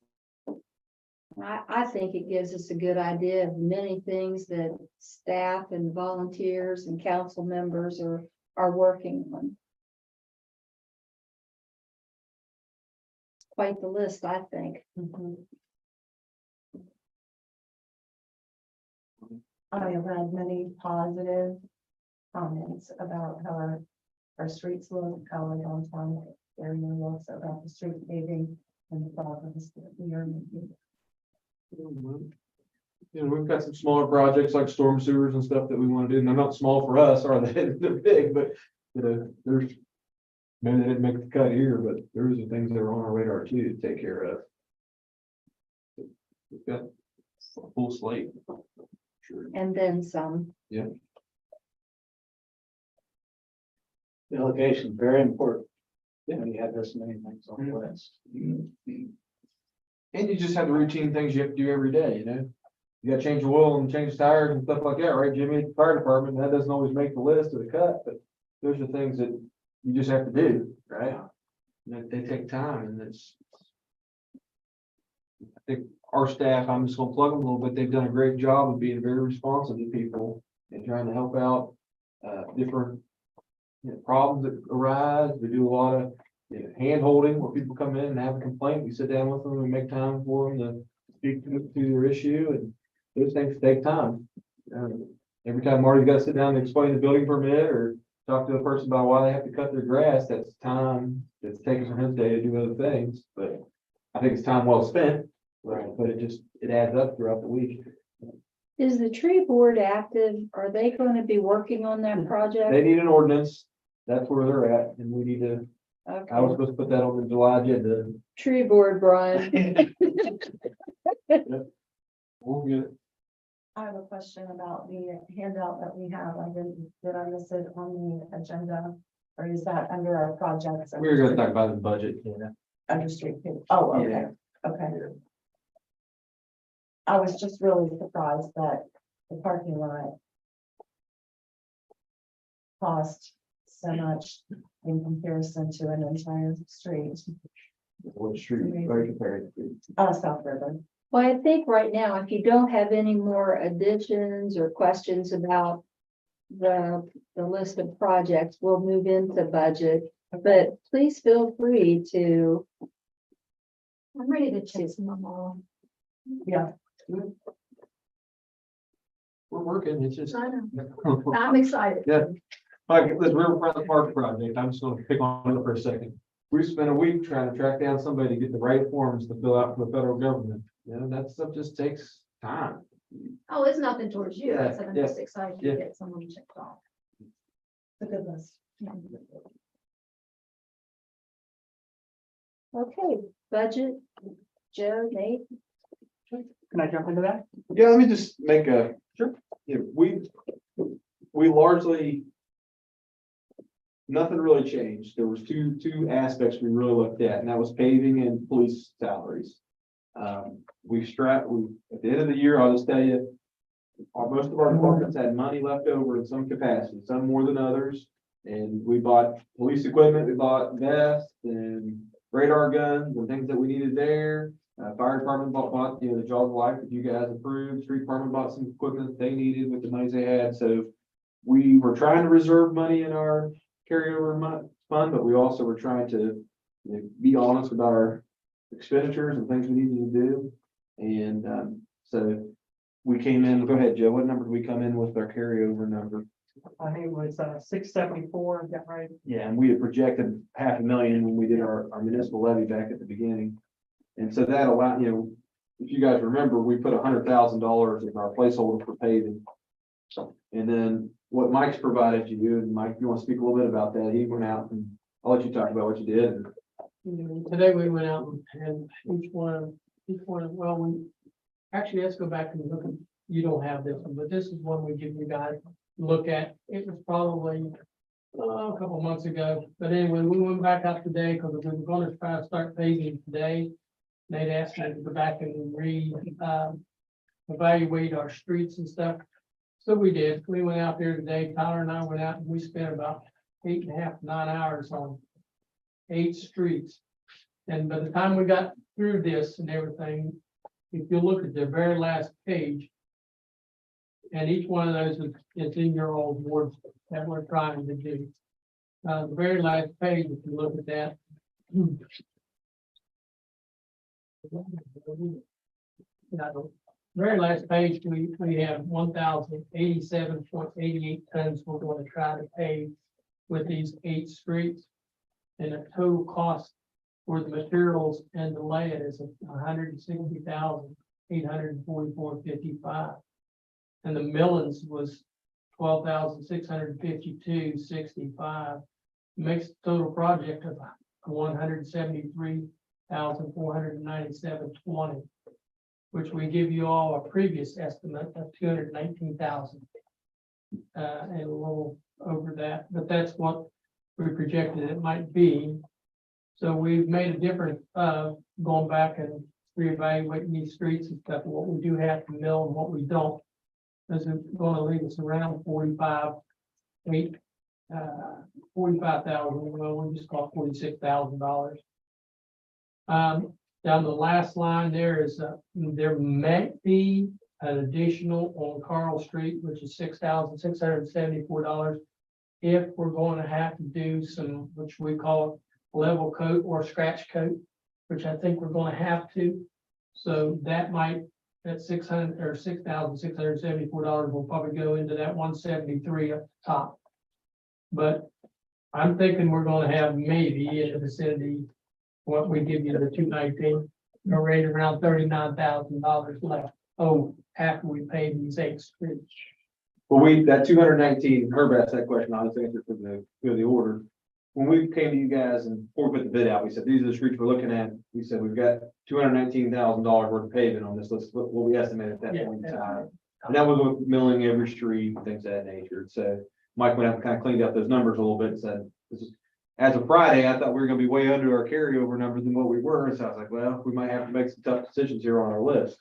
Speaker 1: I think it gives us a good idea of many things that staff and volunteers and council members are working on. It's quite the list, I think.
Speaker 4: I have had many positive comments about how our streets look, how our downtown area looks, about the street paving and the progress that we are making.
Speaker 3: you know, we've got some smaller projects like storm sewers and stuff that we wanna do, and they're not small for us, are they? They're big, but, there's. Maybe they didn't make the cut here, but there's the things that are on our radar too to take care of. We've got a full slate.
Speaker 1: and then some.
Speaker 6: Delegation, is very important. When you have this many things on the list.
Speaker 3: And you just have the routine things you have to do every day, you know? You gotta change the oil and change the tires and stuff like that, right, Jimmy, at the fire department, that doesn't always make the list or the cut, but those are things that you just have to do, right? And they take time and it's. I think our staff, I'm just gonna plug them a little bit, they've done a great job of being very responsive to people and trying to help out, different problems that arise. We do a lot of, hand holding where people come in and have a complaint. We sit down with them and make time for them to speak to their issue, and those things take time. Every time Marty's got to sit down and explain the building permit or talk to a person about why they have to cut their grass, that's time that's taken from his day to do other things. But I think it's time well spent. Right. But it adds up throughout the week.
Speaker 1: Is the tree board active? Are they going to be working on that project?
Speaker 3: They need an ordinance. That's where they're at, and we need to. I was
Speaker 1: Okay.
Speaker 3: supposed to put that on the July agenda.
Speaker 1: Tree board, Brian.
Speaker 3: We'll get it.
Speaker 4: I have a question about the handout that we have. Did I miss it on the agenda? Or is that under our projects?
Speaker 3: We were gonna talk about the budget.
Speaker 4: Under street, oh, okay, okay. I was just really surprised that the parking lot cost so much in comparison to an entire street,
Speaker 3: What street, very compared to.
Speaker 4: South River.
Speaker 1: Well, I think right now, if you don't have any more additions or questions about the list of projects, we'll move into budget. But please feel free to.
Speaker 9: I'm ready to chase them all.
Speaker 4: Yeah.
Speaker 3: We're working, it's just.
Speaker 9: I know. I'm excited.
Speaker 3: Yeah. Like, this Riverfront Park project, I'm just gonna pick on it for a second. We spent a week trying to track down somebody to get the right forms to fill out for the federal government. That stuff just takes time.
Speaker 9: Oh, it's nothing towards you. I said I'm
Speaker 3: Yeah,
Speaker 9: just excited
Speaker 3: yeah.
Speaker 9: to get someone checked off.
Speaker 4: It's a good list.
Speaker 1: Okay, budget, Joe, Nate.
Speaker 8: Can I jump into that?
Speaker 3: Yeah, let me just make a, sure, we largely. Nothing really changed. There was two aspects we really looked at, and that was paving and police salaries. At the end of the year, I'll just tell you, most of our departments had money left over in some capacity, some more than others. And we bought police equipment, we bought vests and radar guns and things that we needed there. Fire department bought, the Jaws of Life that you guys approved. Street department bought some equipment that they needed with the monies they had. So we were trying to reserve money in our carryover fund, but we also were trying to be honest about our expenditures and things we needed to do. And so we came in, go ahead, Joe, what number did we come in with our carryover number?
Speaker 8: I think it was 674, is that right?
Speaker 3: Yeah, and we had projected $500,000 when we did our municipal levy back at the beginning. And so that allowed, if you guys remember, we put $100,000 in our placeholder for paving. And then what Mike's provided you, and Mike, you want to speak a little bit about that? He went out and I'll let you talk about what you did.
Speaker 7: Today we went out and each one, well, actually, let's go back and look at, you don't have this one, but this is one we give you guys to look at. It was probably a couple months ago, but anyway, we went back out today because we were going to try to start paving today. They'd asked me to go back and evaluate our streets and stuff. So we did. We went out there today. Tyler and I went out and we spent about 8.5 to 9 hours on 8 streets. And by the time we got through this and everything, if you look at the very last page, and each one of those is in your old words that we're trying to do. The very last page, if you look at that. Very last page, we have 1,087.88 tons we're going to try to pave with these 8 streets. And the total cost for the materials and the lead is $160,844.55. And the millings was $12,652.65. Makes the total project of $173,497.20. which we give you all a previous estimate of 219,000. And a little over that, but that's what we projected it might be. So we've made a difference of going back and reevaluating these streets and stuff, what we do have to mill and what we don't. This is gonna leave us around 45,000, well, we just call it $46,000. Down the last line there is, there might be an additional on Carl Street, which is $6,674. If we're going to have to do some, which we call level coat or scratch coat, which I think we're going to have to. So that might, that $6,674 will probably go into that 173 up top. But I'm thinking we're going to have maybe in the vicinity, what we give you the 219, right around $39,000 left. Oh, after we pay these 8 streets.
Speaker 3: Well, that 219, Herb asked that question, I was answering for the order. When we came to you guys and before we put the bid out, we said, these are the streets we're looking at. We said, we've got $219,000 worth of paving on this list, what we estimated at that point in time. And that was with milling every street, things of that nature. So Mike went out and kind of cleaned up those numbers a little bit and said, as of Friday, I thought we were gonna be way under our carryover numbers than what we were. So I was like, well, we might have to make some tough decisions here on our list.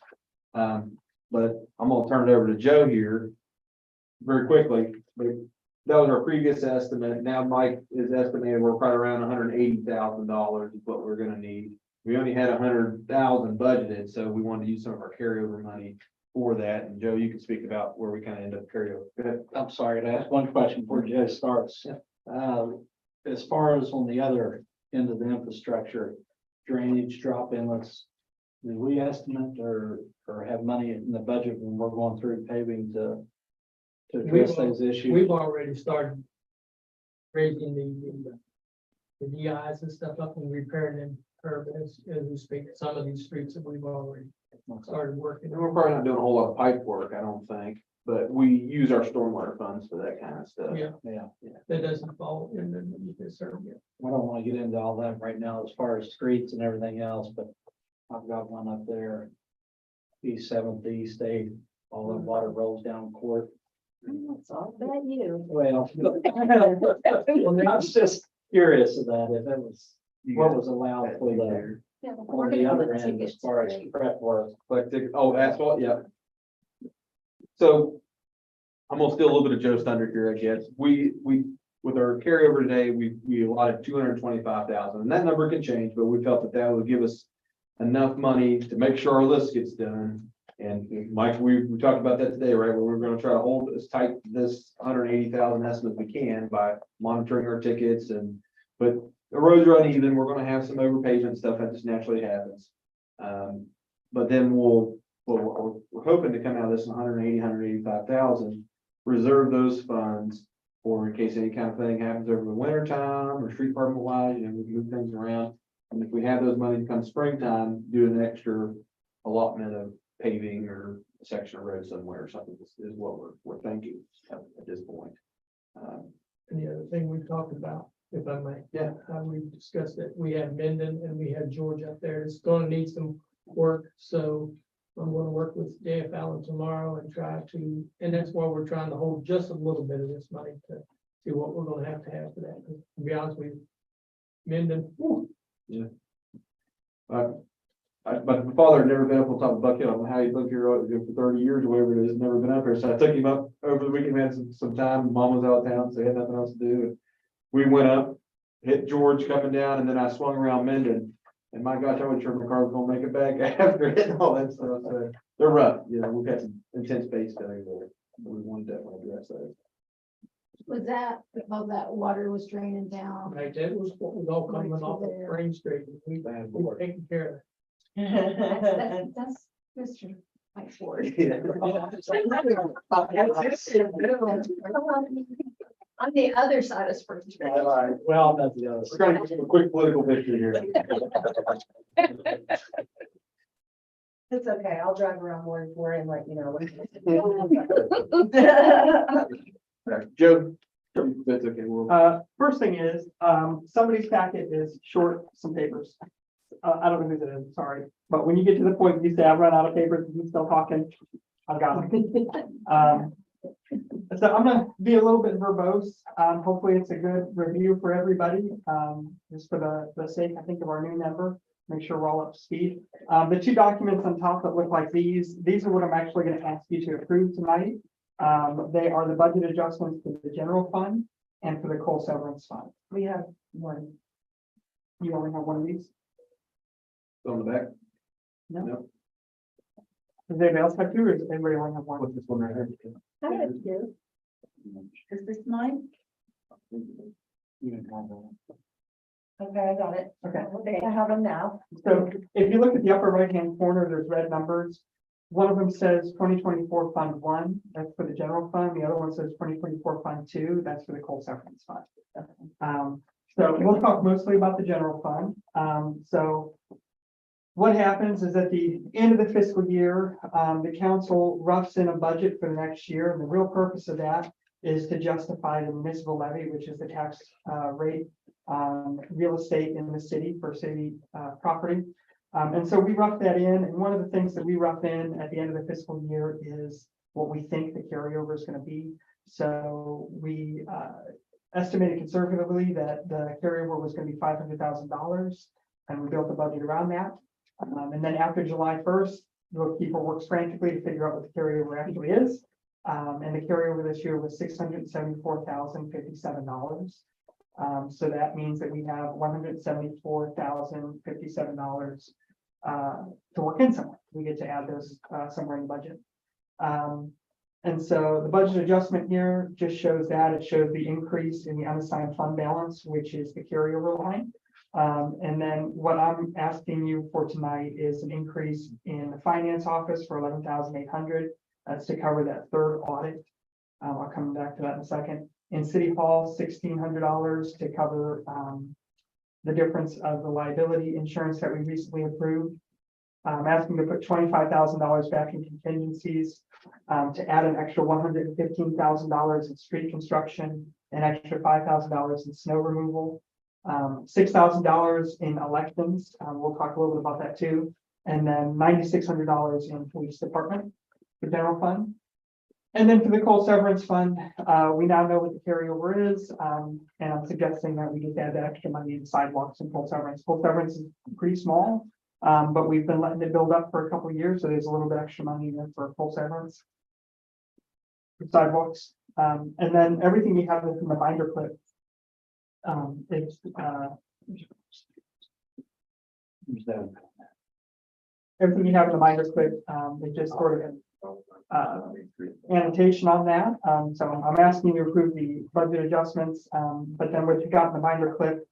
Speaker 3: But I'm gonna turn it over to Joe here very quickly. But that was our previous estimate. Now Mike is estimating we're probably around $180,000 is what we're gonna need. We only had 100,000 budgeted, so we wanted to use some of our carryover money for that. And Joe, you can speak about where we kind of end up carryover. Go ahead.
Speaker 6: I'm sorry to ask one question before Joe starts. As far as on the other end of the infrastructure, drainage, drop inlets, do we estimate or have money in the budget when we're going through paving to address those issues?
Speaker 7: We've already started raising the DIs and stuff up and repairing them curb as we speak. Some of these streets that we've already started working
Speaker 3: And
Speaker 7: on.
Speaker 3: we're probably not doing a whole lot of pipe work, I don't think, but we use our stormwater funds for that kind of stuff.
Speaker 7: Yeah,
Speaker 6: Yeah,
Speaker 7: that doesn't fall in the concern yet.
Speaker 6: I don't want to get into all that right now as far as streets and everything else, but I've got one up there. East 7th, East 8th, all the water rolls down Court.
Speaker 4: It's all about you.
Speaker 6: Well, I was just curious of that, if it was, what was allowed for the,
Speaker 1: Yeah,
Speaker 6: on the other end as far as prep work.
Speaker 3: Asphalt, yeah. So I'm gonna steal a little bit of Joe's thunder here, I guess. We, with our carryover today, we allotted 225,000, and that number can change, but we felt that would give us enough money to make sure our list gets done. And Mike, we talked about that today, right? Where we're gonna try to hold as tight this 180,000 estimate as we can by monitoring our tickets but the roads are uneven. We're gonna have some overpavement stuff that just naturally happens. But then we're hoping to come out of this 185,000, reserve those funds for in case any kind of thing happens over the winter time or street department wise, we move things around. And if we have those money come springtime, do an extra allotment of paving or a section of road somewhere or something is what we're thinking at this point.
Speaker 7: And the other thing we talked about, if I may.
Speaker 3: Yeah.
Speaker 7: We discussed that we have Menden and we have George up there. It's gonna need some work, so I'm gonna work with JF Allen tomorrow and try to, and that's why we're trying to hold just a little bit of this money to see what we're gonna have for that. To be honest with you, Menden, whew,
Speaker 3: My father had never been up on top of Buckhill. I don't know how he's lived here for 30 years or whatever it is, never been up here. So I took him up over the weekend, we had some time. Mom was out of town, so he had nothing else to do. And we went up, hit George coming down, and then I swung around Menden. And my gosh, I wasn't sure my car was gonna make it back after hitting all that stuff. So they're rough. We've had some intense base failure there. We want to definitely address that.
Speaker 9: Was that, all that water was draining down?
Speaker 7: right, that was what was all coming off of Spring Street. We've taken care of it.
Speaker 9: That's Mr. Mike Ford. On the other side of Spring Street.
Speaker 6: Well, that's the other.
Speaker 3: We're trying to give a quick political picture here.
Speaker 4: It's okay, I'll drive around Ward 4 and let you know.
Speaker 3: Joe, that's okay.
Speaker 8: First thing is, somebody's packet is short some papers. I don't know who that is, sorry, but when you get to the point, you say, I've run out of papers, and you're still talking, I've got them. So I'm gonna be a little bit verbose, hopefully it's a good review for everybody, just for the sake, I think, of our new member, make sure we're all up to speed. The two documents on top that look like these are what I'm actually gonna ask you to approve tonight. They are the budget adjustments for the general fund and for the coal severance fund.
Speaker 4: We have one.
Speaker 8: You only have one of these?
Speaker 3: On the back,
Speaker 8: No.
Speaker 3: No.
Speaker 8: Does anybody else have two, or does anybody only have one?
Speaker 3: what's this one right here?
Speaker 4: I have two. Is this mine? Okay, I got it.
Speaker 8: Okay.
Speaker 4: I have them now.
Speaker 8: So if you look at the upper right-hand corner, there's red numbers. One of them says 2024 Fund 1, that's for the general fund. The other one says 2024 Fund 2, that's for the coal severance fund. So we'll talk mostly about the general fund. So what happens is at the end of the fiscal year, the council roughs in a budget for the next year. And the real purpose of that is to justify the municipal levy, which is the tax rate real estate in the city for city property. And so we rough that in, and one of the things that we rough in at the end of the fiscal year is what we think the carryover is going to be. So we estimated conservatively that the carryover was going to be $500,000, and we built a budget around that. And then after July 1st, the bookkeeper works frantically to figure out what the carryover actually is. And the carryover this year was $674,057. So that means that we have $174,057 to work in somewhere. We get to add those somewhere in the budget. And so the budget adjustment here just shows that. It shows the increase in the unassigned fund balance, which is the carryover line. And then what I'm asking you for tonight is an increase in the finance office for $11,800. That's to cover that third audit. I'll come back to that in a second. In City Hall, $1,600 to cover the difference of the liability insurance that we recently approved. I'm asking to put $25,000 back in contingencies, to add an extra $115,000 in street construction, an extra $5,000 in snow removal, $6,000 in elections. We'll talk a little bit about that too. And then $9,600 in police department for general fund. And then for the coal severance fund, we now know what the carryover is, and I'm suggesting that we just add that extra money in sidewalks and coal severance. Coal severance is pretty small, but we've been letting it build up for a couple of years, so there's a little bit extra money in there for coal severance. For sidewalks, and then everything you have in the binder clip. Everything you have in the binder clip, it just sort of annotation on that. So I'm asking you to approve the budget adjustments, but then what you got in the binder clip,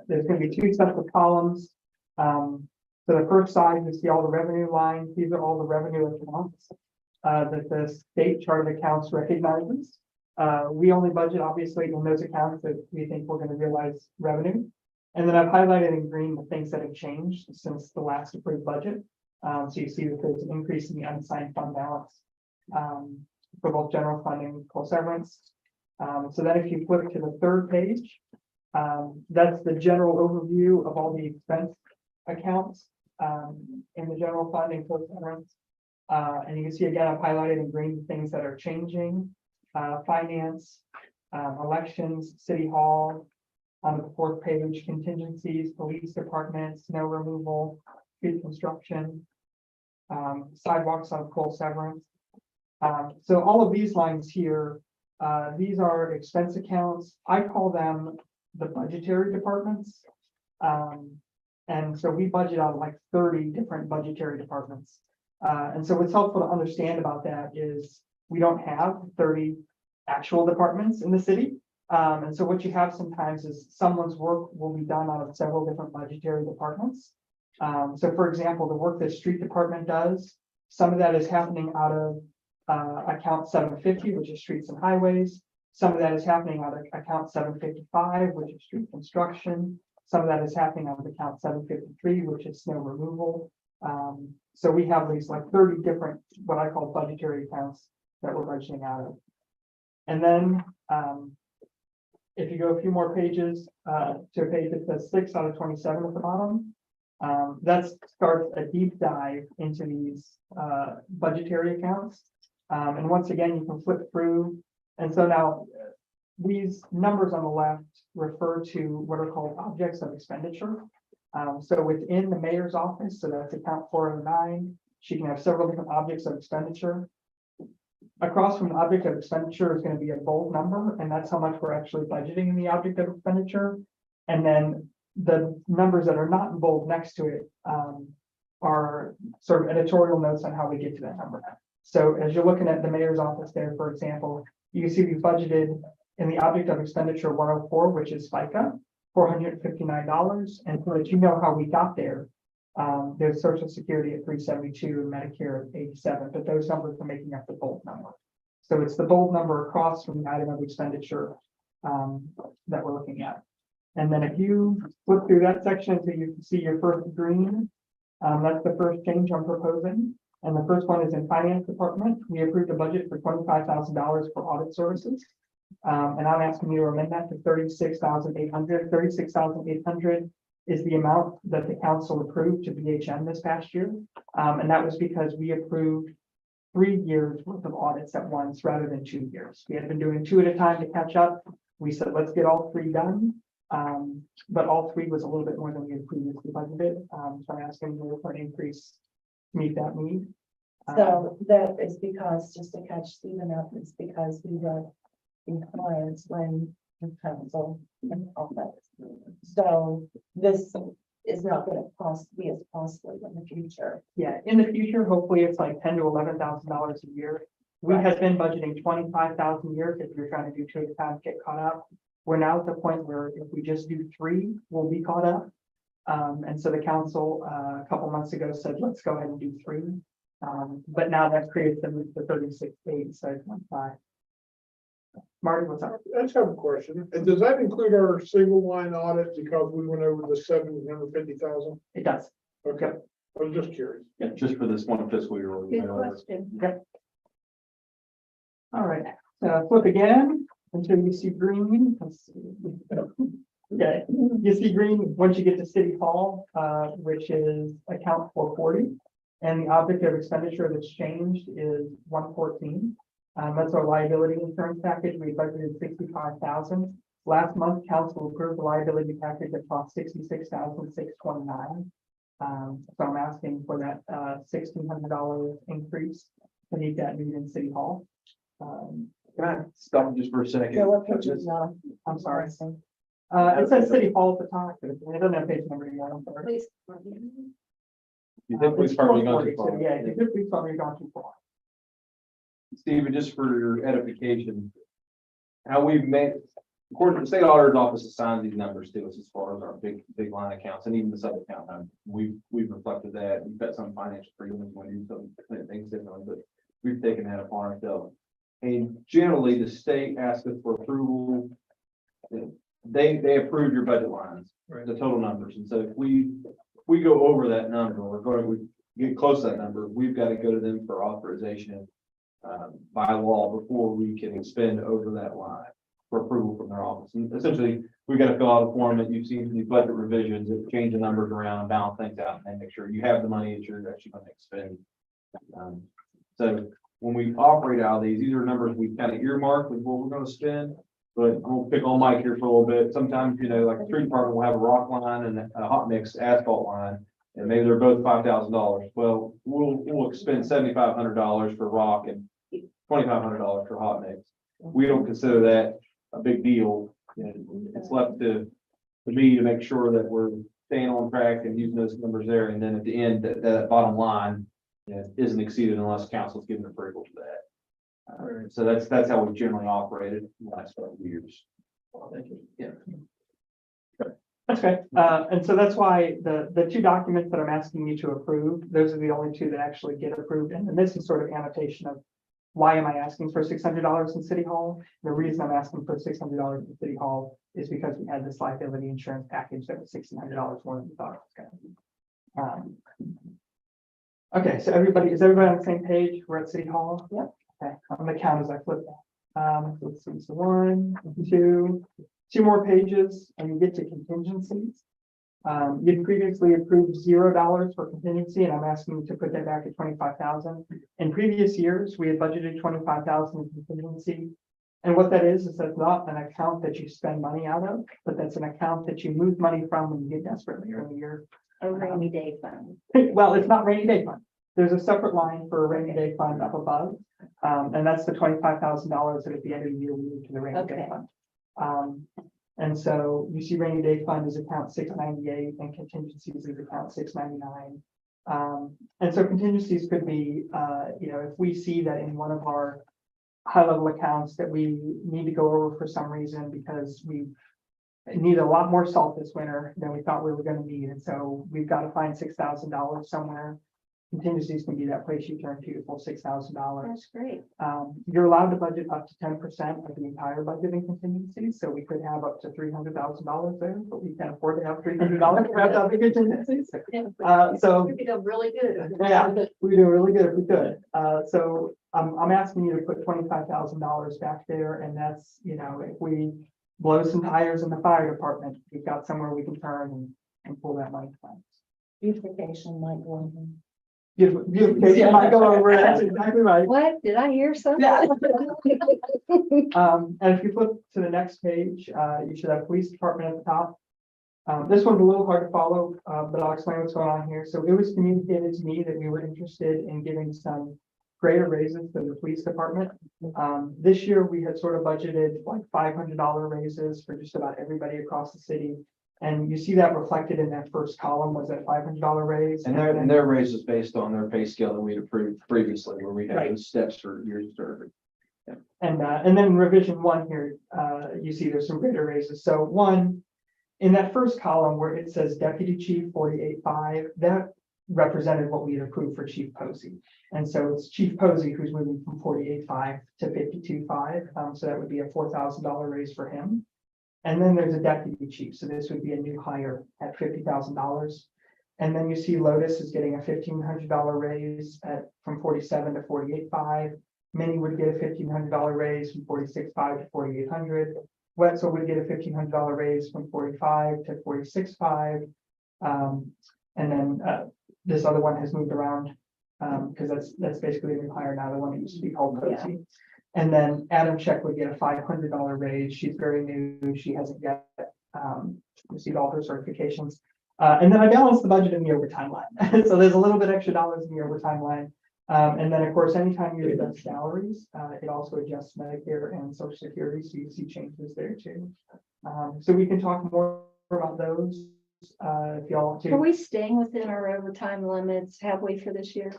Speaker 8: there's going to be two sets of columns. So the first side, you see all the revenue lines. These are all the revenue accounts that the state chart of accounts recognizes. We only budget obviously in those accounts that we think we're going to realize revenue. And then I've highlighted in green the things that have changed since the last approved budget. So you see that there's an increase in the unassigned fund balance for both general funding and coal severance. So then if you flip to the third page, that's the general overview of all the expense accounts in the general fund and coal severance. And you can see again, I've highlighted in green the things that are changing. Finance, elections, city hall. On the fourth page, contingencies, police department, snow removal, street construction, sidewalks on coal severance. So all of these lines here, these are expense accounts. I call them the budgetary departments. And so we budget on like 30 different budgetary departments. And so what's helpful to understand about that is we don't have 30 actual departments in the city. And so what you have sometimes is someone's work will be done out of several different budgetary departments. So for example, the work that street department does, some of that is happening out of account 750, which is streets and highways. Some of that is happening out of account 755, which is street construction. Some of that is happening out of account 753, which is snow removal. So we have these like 30 different, what I call budgetary accounts that we're budgeting out of. And then if you go a few more pages to a page that says 6 out of 27 at the bottom, That starts a deep dive into these budgetary accounts. And once again, you can flip through. And so now these numbers on the left refer to what are called objects of expenditure. So within the mayor's office, so that's account 409, she can have several different objects of expenditure. Across from the object of expenditure is going to be a bold number, and that's how much we're actually budgeting in the object of expenditure. And then the numbers that are not in bold next to it are sort of editorial notes on how we get to that number. So as you're looking at the mayor's office there, for example, you can see we budgeted in the object of expenditure 104, which is FICA, $459. And so that you know how we got there, there's Social Security at 372 and Medicare at 87, but those numbers are making up the bold number. So it's the bold number across from the item of expenditure that we're looking at. And then if you flip through that section until you can see your first green, that's the first change I'm proposing. And the first one is in finance department. We approved a budget for $25,000 for audit services. And I'm asking you to amend that to 36,800. 36,800 is the amount that the council approved to BHM this past year. And that was because we approved 3 years worth of audits at once rather than 2 years. We had been doing 2 at a time to catch up. We said, let's get all 3 done. But all 3 was a little bit more than we had previously budgeted. So I'm asking you for an increase to meet that need.
Speaker 4: So that is because, just to catch Stephen up, it's because we were in compliance when the council and all that. So this is not going to be as costly in the future.
Speaker 8: Yeah, in the future, hopefully it's like $10,000 to $11,000 a year. We
Speaker 4: Right.
Speaker 8: had been budgeting 25,000 a year if you're trying to do 2 at a time to get caught up. We're now at the point where if we just do 3, we'll be caught up. And so the council a couple months ago said, let's go ahead and do 3. But now that creates the 36.8, so it's 1.5. Marty, what's up?
Speaker 12: I just have a question. And does that include our single line audit because we went over the 750,000?
Speaker 8: It does.
Speaker 12: Okay, I was just curious.
Speaker 3: Yeah, just for this one fiscal year.
Speaker 2: Good question.
Speaker 8: All right, flip again until you see green. Let's see. Okay, you see green once you get to City Hall, which is account 440. And the object of expenditure that's changed is 114. That's our liability insurance package. We budgeted 65,000. Last month, council approved the liability package that cost 66,629. So I'm asking for that $1,600 increase to meet that need in City Hall.
Speaker 3: Can I stop just for a second?
Speaker 4: So what page is that?
Speaker 8: I'm sorry. It says City Hall at the top, but it doesn't have page number anymore. I'm sorry.
Speaker 2: Please.
Speaker 3: You think we've probably gone too
Speaker 8: 440,
Speaker 3: far?
Speaker 8: so yeah, you think we've probably gone too far.
Speaker 3: Stephen, just for your edification, how we've made, according to the state auditor's office assigns these numbers to us as far as our big line accounts and even the sub account. We've reflected that. We've got some financial freedoms when you do some things differently, but we've taken that upon ourselves. And generally, the state asks us for approval. They approve your budget lines, the total numbers. And so if we go over that number, we get close to that number, we've got to go to them for authorization by law before we can expend over that line for approval from their office. And essentially, we got to fill out a form that you've seen from these budget revisions, that change the numbers around, balance things out, and make sure you have the money that you're actually going to expend. So when we operate out of these are numbers we've kind of earmarked with what we're going to spend. But I'm gonna pick on Mike here for a little bit. Sometimes, like the street department will have a rock line and a hot mix asphalt line, and maybe they're both $5,000. Well, we'll expend $7,500 for rock and $2,500 for hot mix. We don't consider that a big deal. It's left to me to make sure that we're staying on track and using those numbers there. And then at the end, that bottom line isn't exceeded unless council's given approval to that. So that's how we've generally operated in the last couple of years. Yeah.
Speaker 8: That's okay. And so that's why the 2 documents that I'm asking you to approve, those are the only 2 that actually get approved. And this is sort of annotation of why am I asking for $600 in City Hall? The reason I'm asking for $600 in City Hall is because we had this liability insurance package that was $1,600 more than we thought it was going to be. Okay, so is everybody on the same page? We're at City Hall?
Speaker 4: Yep.
Speaker 8: Okay, I'm gonna count as I flip that. Let's see, so 1, 2 more pages, and you get to contingencies. You'd previously approved $0 for contingency, and I'm asking you to put that back at 25,000. In previous years, we had budgeted 25,000 in contingency. And what that is that's not an account that you spend money out of, but that's an account that you move money from when you get desperate later in the year.
Speaker 2: A rainy day fund.
Speaker 8: Well, it's not rainy day fund. There's a separate line for a rainy day fund up above. And that's the $25,000 that at the end of the year we move to the rainy day
Speaker 2: Okay.
Speaker 8: fund. And so you see rainy day fund is account 698 and contingencies is account 699. And so contingencies could be, if we see that in one of our high level accounts that we need to go over for some reason because we need a lot more salt this winter than we thought we were going to need. And so we've got to find $6,000 somewhere. Contingencies can be that place you turn to for $6,000.
Speaker 2: That's great.
Speaker 8: You're allowed to budget up to 10% of the entire budget in contingencies, so we could have up to $300,000 there, but we can't afford to have $300 wrapped up in contingencies. So
Speaker 2: You'd be done really good.
Speaker 8: yeah, we do really good if we could. So I'm asking you to put $25,000 back there, and that's, if we blow some tires in the fire department, we've got somewhere we can turn and pull that money from.
Speaker 4: Beautification might go on.
Speaker 8: Beautification might go over, that's exactly right.
Speaker 2: What? Did I hear something?
Speaker 8: Yeah. And if you flip to the next page, you should have police department at the top. This one's a little hard to follow, but I'll explain what's going on here. So it was communicated to me that we were interested in giving some greater raises to the police department. This year we had sort of budgeted like $500 raises for just about everybody across the city. And you see that reflected in that first column was that $500 raise.
Speaker 3: And their raise is based on their pay scale that we'd approved previously, where we had
Speaker 8: Right.
Speaker 3: those steps for years serving.
Speaker 8: And then revision 1 here, you see there's some greater raises. So 1, in that first column where it says deputy chief 48.5, that represented what we had approved for Chief Posey. And so it's Chief Posey who's moving from 48.5 to 52.5. So that would be a $4,000 raise for him. And then there's a deputy chief. So this would be a new hire at $50,000. And then you see Lotus is getting a $1,500 raise from 47 to 48.5. Minnie would get a $1,500 raise from 46.5 to 4,800. Wetzel would get a $1,500 raise from 45 to 46.5. And then this other one has moved around because that's basically a new hire now, the one that used to be called Cozy. And then Adam Check would get a $500 raise. She's very new. She hasn't yet received all her certifications. And then I balanced the budget in the overtime line. So there's a little bit extra dollars in the overtime line. And then, of course, anytime you adjust salaries, it also adjusts Medicare and Social Security. So you see changes there too. So we can talk more about those if y'all want to.
Speaker 2: Are we staying within our overtime limits? Have we for this year?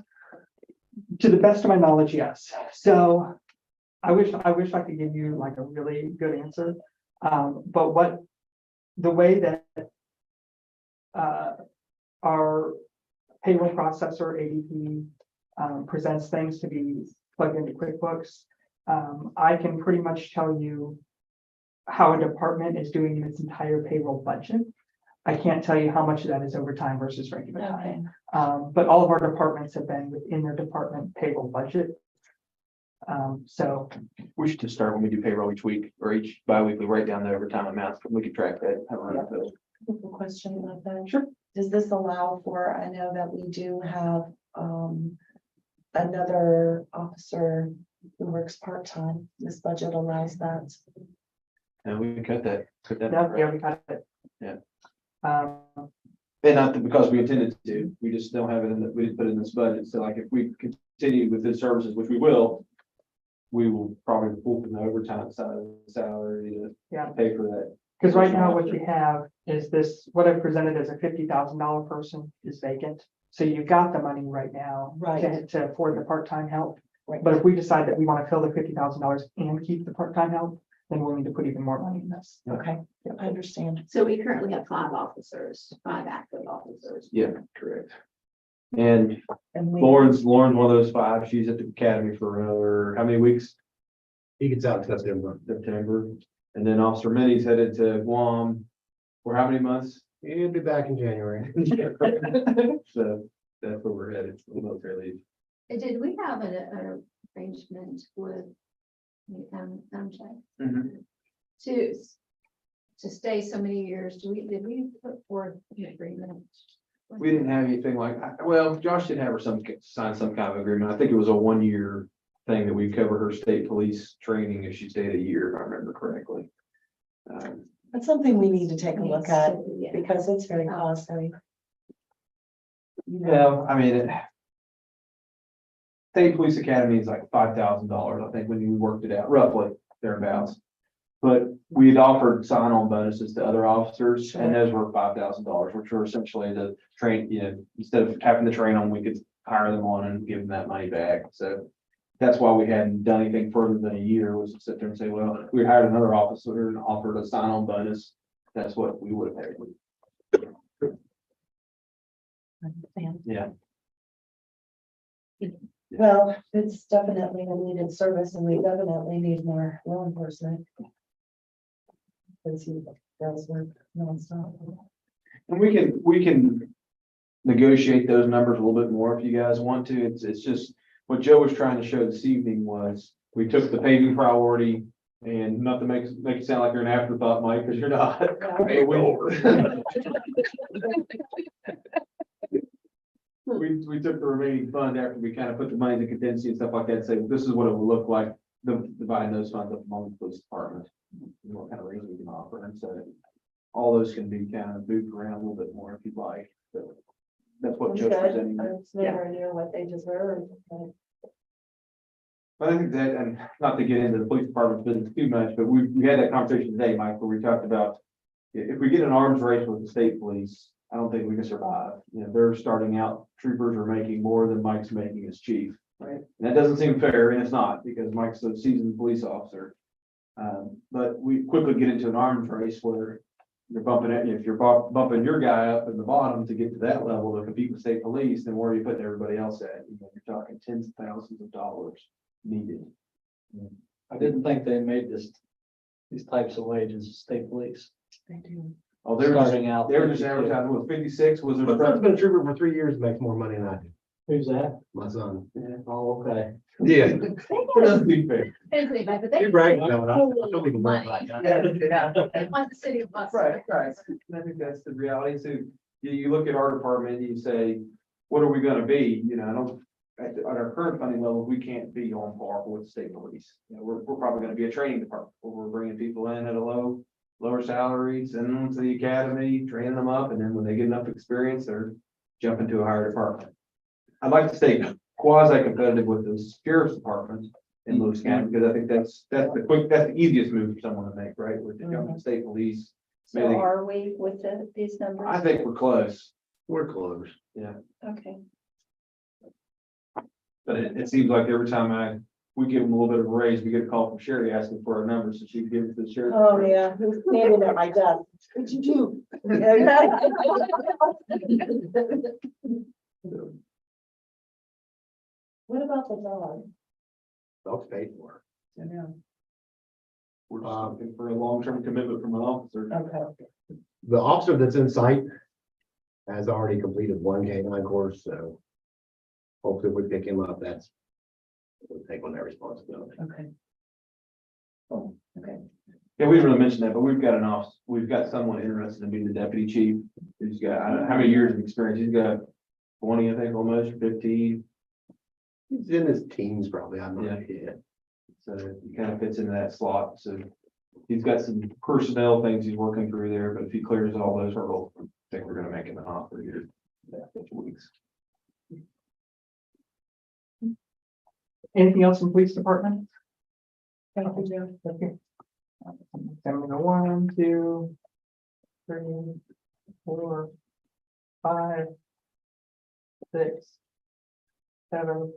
Speaker 8: To the best of my knowledge, yes. So I wish I could give you like a really good answer. But the way that our payroll processor ADP presents things to be plugged into QuickBooks, I can pretty much tell you how a department is doing in its entire payroll budget. I can't tell you how much of that is overtime versus regular time. But all of our departments have been within their department payroll budget. So
Speaker 3: We should just start when we do payroll each week or each bi-weekly, write down the overtime amounts. We could track that. Have a run of those.
Speaker 4: Question about that.
Speaker 8: Sure.
Speaker 4: Does this allow for, I know that we do have another officer who works part-time. This budget allows that.
Speaker 3: And we can cut that.
Speaker 8: yeah, we got it.
Speaker 3: Yeah.
Speaker 8: And
Speaker 3: not because we intended to, we just don't have it we didn't put it in this budget. So like if we continue with his services, which we will probably pull from the overtime side of the salary to pay for that.
Speaker 8: because right now what you have is this, what I've presented as a $50,000 person is vacant. So you've got the money right now to afford the part-time help.
Speaker 4: Right.
Speaker 8: But if we decide that we want to fill the $50,000 and keep the part-time help, then we'll need to put even more money in this.
Speaker 4: Okay, I understand.
Speaker 2: So we currently have 5 officers, 5 active officers.
Speaker 3: Yeah, correct. And
Speaker 4: And we,
Speaker 3: Lauren's one of those 5. She's at the academy for another, how many weeks?
Speaker 11: He gets out in September.
Speaker 3: September. And then Officer Minnie's headed to Guam for how many months?
Speaker 11: He'll be back in January.
Speaker 3: So that's where we're headed, for military leave.
Speaker 9: Did we have an arrangement with MJ to stay so many years, did we put forth an agreement?
Speaker 3: We didn't have anything well, Josh did have her sign some kind of agreement. I think it was a 1 year thing that we cover her state police training if she stayed a year, if I remember correctly.
Speaker 4: That's something we need to take a look at
Speaker 2: Yeah.
Speaker 4: because it's very costly. You know,
Speaker 3: Well, I mean, State Police Academy is like $5,000, I think, when you worked it out, roughly thereabouts. But we had offered sign-on bonuses to other officers, and those were $5,000, which were essentially the train, instead of having to train them, we could hire them on and give them that money back. So that's why we hadn't done anything further than a year, was to sit there and say, well, if we hired another officer and offered a sign-on bonus, that's what we would have paid.
Speaker 4: understand.
Speaker 3: Yeah.
Speaker 4: Well, it's definitely a needed service and we definitely need more law enforcement. Because he does work nonstop.
Speaker 3: And we can negotiate those numbers a little bit more if you guys want to. It's just, what Joe was trying to show this evening was, we took the paving priority, and not to make it sound like you're an afterthought, Mike, because you're not.
Speaker 10: Hey,
Speaker 3: We took the remaining fund after we kind of put the money in contingency and stuff like that, and say, this is what it will look like, dividing those funds up among the police department. And what kind of range we can offer, and so all those can be kind of moved around a little bit more if you'd like, but that's what
Speaker 4: It's
Speaker 3: Joe's
Speaker 4: good.
Speaker 3: presenting.
Speaker 4: It's nowhere near what they deserve. But
Speaker 3: But I think that, and not to get into the police department's business too much, but we had that conversation today, Mike, where we talked about, if we get an arms race with the state police, I don't think we can survive. They're starting out, troopers are making more than Mike's making as chief. Right. And that doesn't seem fair, and it's not, because Mike's a seasoned police officer. But we quickly get into an arms race where you're bumping at, if you're bumping your guy up in the bottom to get to that level to compete with state police, then where are you putting everybody else at? You're talking tens of thousands of dollars needed.
Speaker 6: I didn't think they made these types of wages, state police,
Speaker 4: they do.
Speaker 3: Oh, they were just,
Speaker 6: starting out.
Speaker 3: they were just advertising, with 56 was
Speaker 11: My
Speaker 3: their.
Speaker 11: son's been a trooper for 3 years, makes more money than I do,
Speaker 6: Who's that?
Speaker 11: my son.
Speaker 6: Oh, okay.
Speaker 11: Yeah.
Speaker 3: It doesn't seem fair.
Speaker 9: But they.
Speaker 11: You brag, no, I don't even brag like that.
Speaker 9: They want the city of Boston.
Speaker 3: Right. And I think that's the reality. So you look at our department and you say, what are we gonna be? I don't, at our current funding level, we can't be on par with the state police. We're probably gonna be a training department where we're bringing people in at a lower salary, sending them to the academy, training them up, and then when they get enough experience, they're jumping to a higher department. I'd like to stay quasi competitive with the sheriff's department in Lewis County, because I think that's the easiest move for someone to make, right? With the government, state police.
Speaker 1: So
Speaker 3: Maybe-
Speaker 1: are we with these numbers?
Speaker 3: I think we're close,
Speaker 11: We're close.
Speaker 1: Okay.
Speaker 3: but it seems like every time we give them a little bit of a raise, we get a call from Sherry asking for our numbers, so she can give it to the sheriff.
Speaker 4: Oh, yeah, who's standing at my desk? What'd you do? What about the dog?
Speaker 11: Dog's paid for.
Speaker 4: I know.
Speaker 3: We're just looking for a long-term commitment from an officer.
Speaker 4: Okay.
Speaker 11: The officer that's in sight has already completed one K-9 course, so hopefully if we pick him up, we'll take on that responsibility.
Speaker 4: Okay. Oh, okay.
Speaker 3: Yeah, we didn't really mention that, but we've got someone interested in being the deputy chief. He's got, I don't know how many years of experience, he's got 20, I think, almost 15.
Speaker 11: He's in his teens probably, I'm not, yeah.
Speaker 3: So he kind of fits into that slot. So he's got some personnel things he's working through there, but if he clears all those hurdles, I think we're gonna make him an offer here in the next weeks.
Speaker 8: Anything else in the police department?
Speaker 4: Thank you, Joe.
Speaker 8: Examiner 1, 2, 3, 4, 5, 6, 7,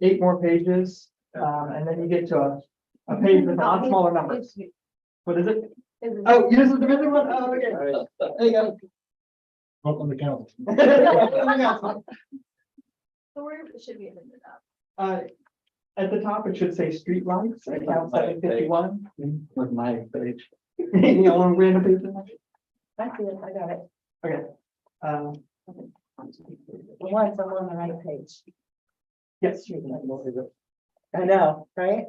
Speaker 8: 8 more pages, and then you get to a page with a lot smaller numbers. What is it? Oh, this is the missing one? Oh, okay. There you go.
Speaker 5: Welcome to council.
Speaker 9: So where should we have ended up?
Speaker 8: At the top, it should say street lights, account 751.
Speaker 6: With my page.
Speaker 8: You know, on random page.
Speaker 4: I see it, I got it.
Speaker 8: Okay.
Speaker 4: Once I'm on the right page.
Speaker 8: Yes.
Speaker 4: I know, right?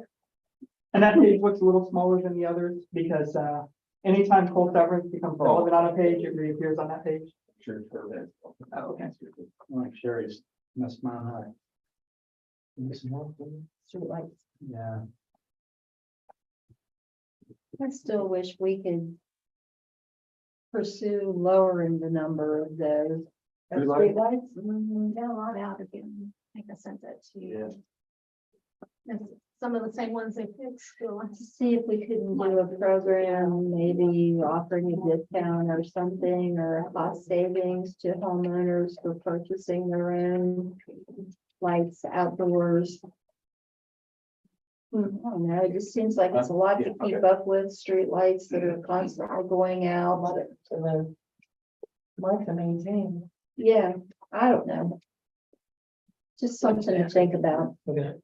Speaker 8: And that page looks a little smaller than the others because anytime coal severance becomes relevant on a page, it reappears on that page.
Speaker 3: Sure.
Speaker 8: Oh, okay.
Speaker 6: Like Sherry's messed mine up.
Speaker 4: Streetlights.
Speaker 6: Yeah.
Speaker 1: I still wish we could pursue lowering the number of those.
Speaker 4: Streetlights?
Speaker 9: Got a lot out again. I think I sent that to
Speaker 3: Yeah.
Speaker 9: you. And some of the same ones they fixed.
Speaker 1: To see if we couldn't do a program, maybe offering a discount or something, or a cost savings to homeowners for purchasing their own lights outdoors. I don't know, it just seems like it's a lot to keep up with, street lights that are constantly going out.
Speaker 4: To the light to maintain.
Speaker 1: Yeah, I don't know. Just something to think about.
Speaker 7: Okay.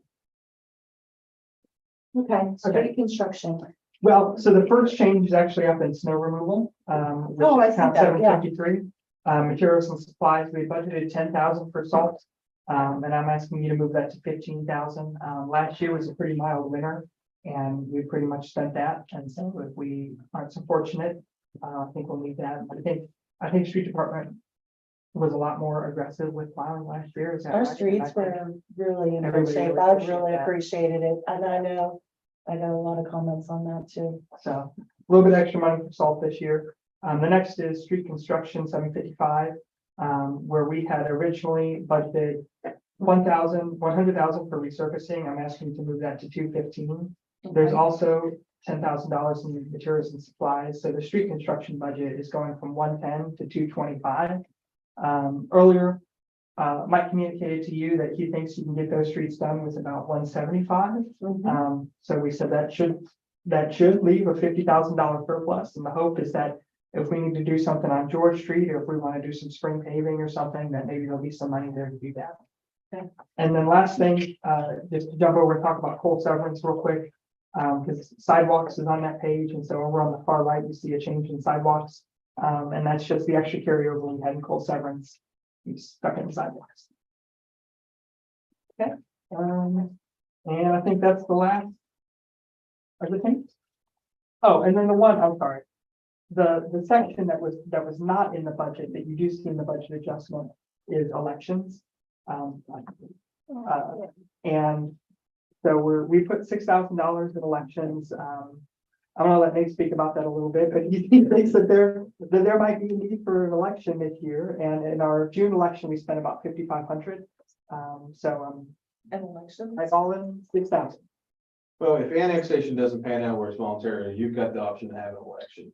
Speaker 4: Okay, street construction.
Speaker 8: Well, so the first change is actually up in snow removal.
Speaker 4: Oh, I see that, yeah.
Speaker 8: 753. Materials and supplies, we budgeted 10,000 for salt. And I'm asking you to move that to 15,000. Last year was a pretty mild winter and we pretty much spent that. And so if we aren't so fortunate, I think we'll need that. I think street department was a lot more aggressive with plowing last year. Is that
Speaker 4: Our
Speaker 8: right?
Speaker 4: streets were really in good
Speaker 8: Everybody
Speaker 4: shape.
Speaker 8: really
Speaker 4: I
Speaker 8: appreciate
Speaker 4: really
Speaker 8: that.
Speaker 4: appreciated it. And I got a lot of comments on that too.
Speaker 8: So a little bit extra money for salt this year. The next is street construction, 755, where we had originally budgeted 100,000 for resurfacing. I'm asking to move that to 215. There's also $10,000 in materials and supplies. So the street construction budget is going from 110 to 225. Earlier, Mike communicated to you that he thinks he can get those streets done with about 175. So we said that should leave a $50,000 surplus. And the hope is that if we need to do something on George Street, or if we want to do some spring paving or something, that maybe there'll be some money there to do that.
Speaker 4: Okay.
Speaker 8: And then last thing, just to jump over and talk about coal severance real quick, because sidewalks is on that page. And so over on the far right, you see a change in sidewalks. And that's just the extra carryover we had in coal severance. We stuck in sidewalks. Okay. And I think that's the last. Everything. Oh, and then I'm sorry. The section that was not in the budget that you do see in the budget adjustment is elections. And so we put $6,000 in elections. I'm gonna let Nate speak about that a little bit, but he thinks that there might be a need for an election this year. And in our June election, we spent about 5,500.
Speaker 4: An election.
Speaker 8: I all in 6,000.
Speaker 3: Well, if annexation doesn't pan out where it's voluntary, you've got the option to have an election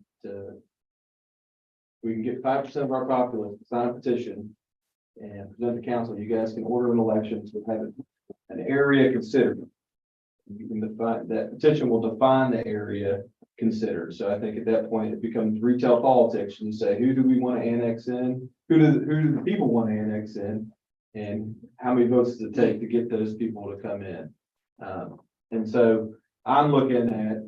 Speaker 3: we can get 5% of our populace to sign a petition and present to council. You guys can order an election to have an area considered. You can define that petition will define the area considered. So I think at that point it becomes retail politics. You say, who do we want to annex in? Who do the people want to annex in? And how many votes does it take to get those people to come in? And so I'm looking at,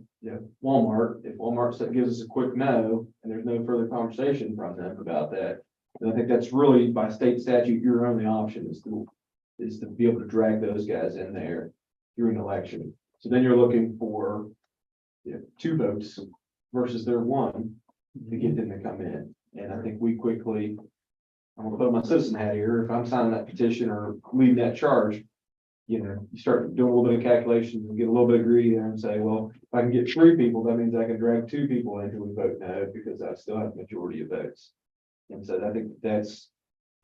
Speaker 3: Walmart. If Walmart gives us a quick no, and there's no further conversation from them about that, then I think that's really by state statute, your only option is to be able to drag those guys in there during an election. So then you're looking for 2 votes versus their 1 to get them to come in. And I think I'm gonna put my citizen hat here. If I'm signing that petition or leading that charge, you start doing a little bit of calculations and get a little bit greedy there and say, well, if I can get 3 people, that means I can drag 2 people in who would vote no, because I still have a majority of votes. And so I think that's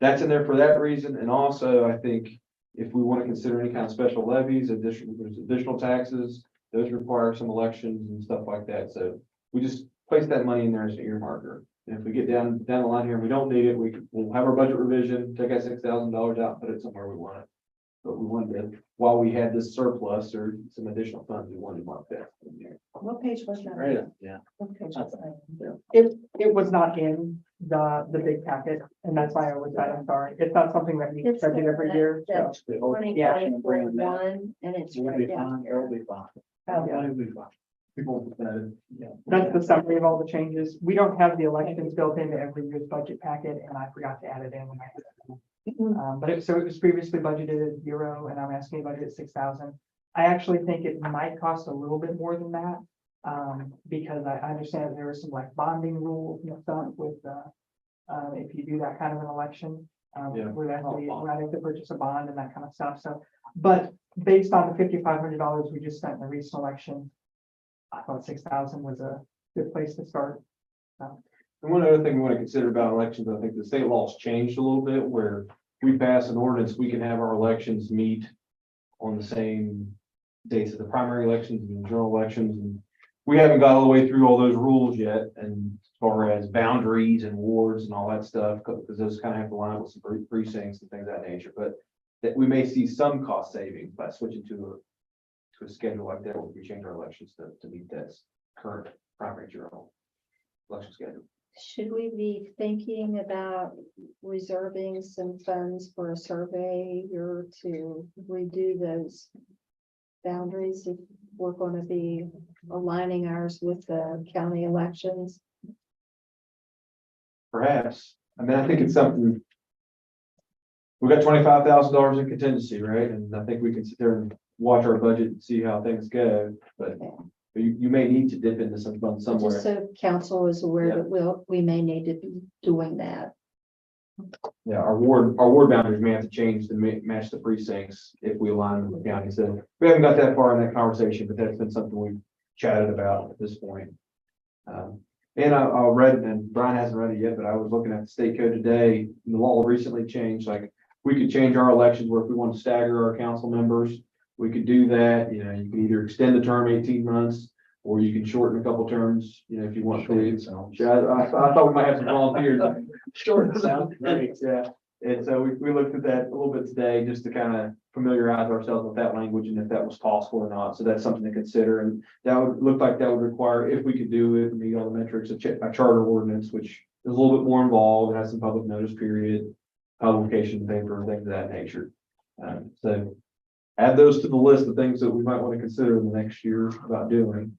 Speaker 3: in there for that reason. And also, I think if we want to consider any kind of special levies, there's additional taxes, those require some elections and stuff like that. So we just place that money in there as an earmarker. And if we get down the line here and we don't need it, we'll have our budget revision, take that $6,000 out, put it somewhere we want it. But we wanted to, while we had this surplus or some additional funds, we wanted to mark that in there.
Speaker 4: What page was that?
Speaker 6: Right, yeah.
Speaker 4: What page was that?
Speaker 8: It was not in the big packet, and that's why I was that. I'm sorry. It's not something that we
Speaker 1: It's
Speaker 8: do every year. So.
Speaker 1: That's 2024-1, and it's
Speaker 6: It'll
Speaker 1: right
Speaker 6: be
Speaker 1: down
Speaker 6: fine,
Speaker 1: here.
Speaker 6: it'll be fine. It'll be fine.
Speaker 3: People,
Speaker 8: That's the summary of all the changes. We don't have the elections built into every year's budget packet, and I forgot to add it in when I did it. But it was previously budgeted at 0, and I'm asking to budget at 6,000. I actually think it might cost a little bit more than that. Because I understand there are some like bonding rules and stuff with, if you do that kind of an election.
Speaker 3: Yeah.
Speaker 8: Where that, we have to purchase a bond and that kind of stuff, so, but based on the $5,500 we just spent in the recent election, I thought 6,000 was a good place to start.
Speaker 3: And one other thing we want to consider about elections, I think the state law's changed a little bit where we pass an ordinance, we can have our elections meet on the same dates as the primary elections and the general elections. And we haven't got all the way through all those rules yet, and as far as boundaries and wards and all that stuff, because those kind of have to line up with some precincts and things of that nature. But that we may see some cost savings by switching to a schedule like that, where we change our elections to meet that current primary general election schedule.
Speaker 1: Should we be thinking about reserving some funds for a survey or to redo those boundaries if we're going to be aligning ours with the county elections?
Speaker 3: Perhaps. I mean, I think it's something. We got $25,000 in contingency, right? And I think we can sit there and watch our budget and see how things go, but you may need to dip into some funds
Speaker 1: Just
Speaker 3: somewhere.
Speaker 1: so council is aware
Speaker 3: Yeah.
Speaker 1: that we may need to be doing that.
Speaker 3: Yeah, our ward boundaries may have to change to match the precincts if we align with the county. So we haven't got that far in that conversation, but that's been something we've chatted about at this point. And I read, and Brian hasn't read it yet, but I was looking at the state code today, and the law recently changed, like we could change our elections where if we want to stagger our council members, we could do that. You know, you can either extend the term 18 months, or you can shorten a couple terms, you know, if you want to. Yeah, I thought we might have some volunteers.
Speaker 6: Short sounds great.
Speaker 3: Yeah, and so we looked at that a little bit today, just to kind of familiarize ourselves with that language and if that was possible or not. So that's something to consider, and that would look like that would require, if we could do it, meet all the metrics, a charter ordinance, which is a little bit more involved. It has some public notice period, publication paper, things of that nature. So add those to the list of things that we might want to consider in the next year about doing.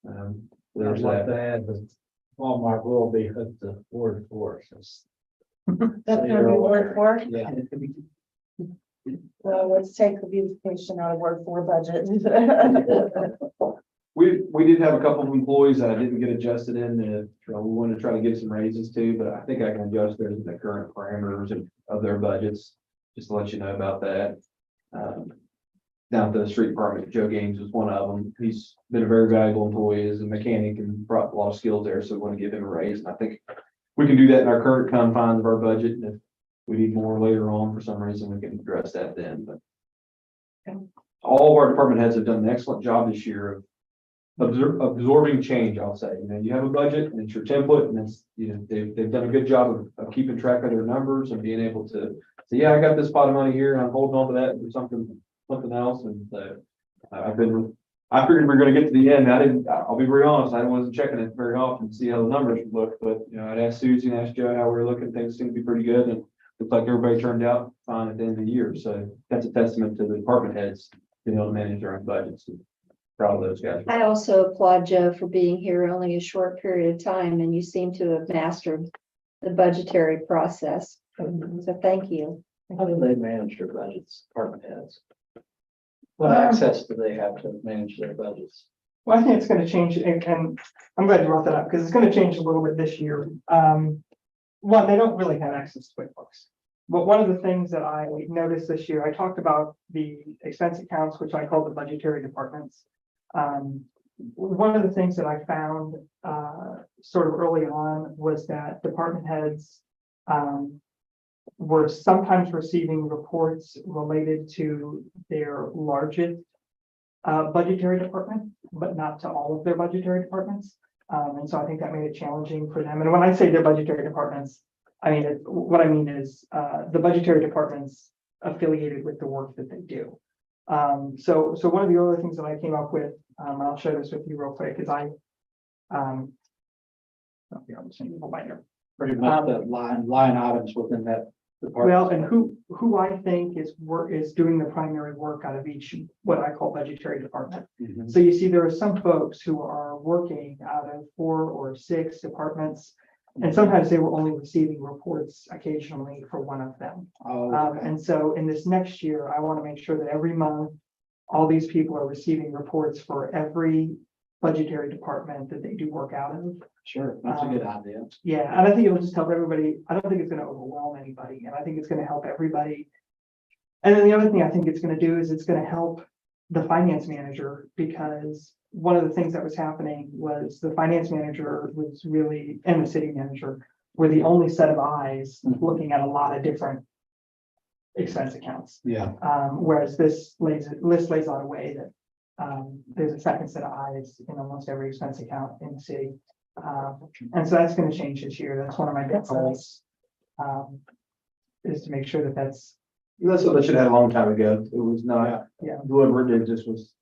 Speaker 6: I'd
Speaker 3: There's
Speaker 6: like
Speaker 3: that.
Speaker 6: to add that Walmart will be hooked to Ward 4.
Speaker 4: That's gonna be Ward 4.
Speaker 6: Yeah.
Speaker 4: Well, let's take the beautification out of Word 4 budget.
Speaker 3: We did have a couple of employees that I didn't get adjusted in, we wanted to try to give some raises to, but I think I can adjust those in the current parameters of their budgets, just to let you know about that. Down at the street department, Joe Gaines was one of them. He's been a very valuable employee as a mechanic and brought a lot of skills there, so we want to give him a raise. And I think we can do that in our current confines of our budget, and if we need more later on for some reason, we can address that then, but. All of our department heads have done an excellent job this year of absorbing change, I'll say. You know, you have a budget and it's your template, and it's, you know, they've done a good job of keeping track of their numbers and being able to say, yeah, I got this pot of money here and I'm holding on to that for something else. And so I figured we were gonna get to the end. I'll be very honest, I wasn't checking it very often to see how the numbers would look, but you know, I'd asked Susie and asked Joe how we were looking. Things seem to be pretty good, and looks like everybody turned out fine at the end of the year. So that's a testament to the department heads being able to manage their own budgets. Proud of those guys.
Speaker 1: I also applaud Joe for being here only a short period of time, and you seem to have mastered the budgetary process. So thank you.
Speaker 6: How do they manage their budgets, department heads? What access do they have to manage their budgets?
Speaker 8: Well, I think it's gonna change, and I'm glad you brought that up, because it's gonna change a little bit this year. One, they don't really have access to QuickBooks. But one of the things that I noticed this year, I talked about the expense accounts, which I call the budgetary departments. One of the things that I found sort of early on was that department heads were sometimes receiving reports related to their largest budgetary department, but not to all of their budgetary departments. And so I think that made it challenging for them. And when I say their budgetary departments, I mean, what I mean is the budgetary departments affiliated with the work that they do. So one of the other things that I came up with, I'll share this with you real quick, is I'm just saying,
Speaker 6: Pretty much the line items within that department.
Speaker 8: well, and who I think is doing the primary work out of each, what I call budgetary department.
Speaker 6: Mhm.
Speaker 8: So you see, there are some folks who are working out of 4 or 6 departments, and sometimes they were only receiving reports occasionally for one of them.
Speaker 6: Oh, okay.
Speaker 8: And so in this next year, I want to make sure that every month, all these people are receiving reports for every budgetary department that they do work out of.
Speaker 6: Sure, that's a good idea.
Speaker 8: Yeah, and I think it'll just help everybody. I don't think it's gonna overwhelm anybody, and I think it's gonna help everybody. And then the other thing I think it's gonna do is it's gonna help the finance manager, because one of the things that was happening was the finance manager was really, and the city manager were the only set of eyes looking at a lot of different expense accounts.
Speaker 6: Yeah.
Speaker 8: Whereas this list lays out a way that, there's a second set of eyes in almost every expense account in the city. And so that's gonna change this year. That's one of my big goals. Is to make sure that that's,
Speaker 3: That's what I should have had a long time ago. It was not
Speaker 8: yeah,
Speaker 3: deliberate, it just was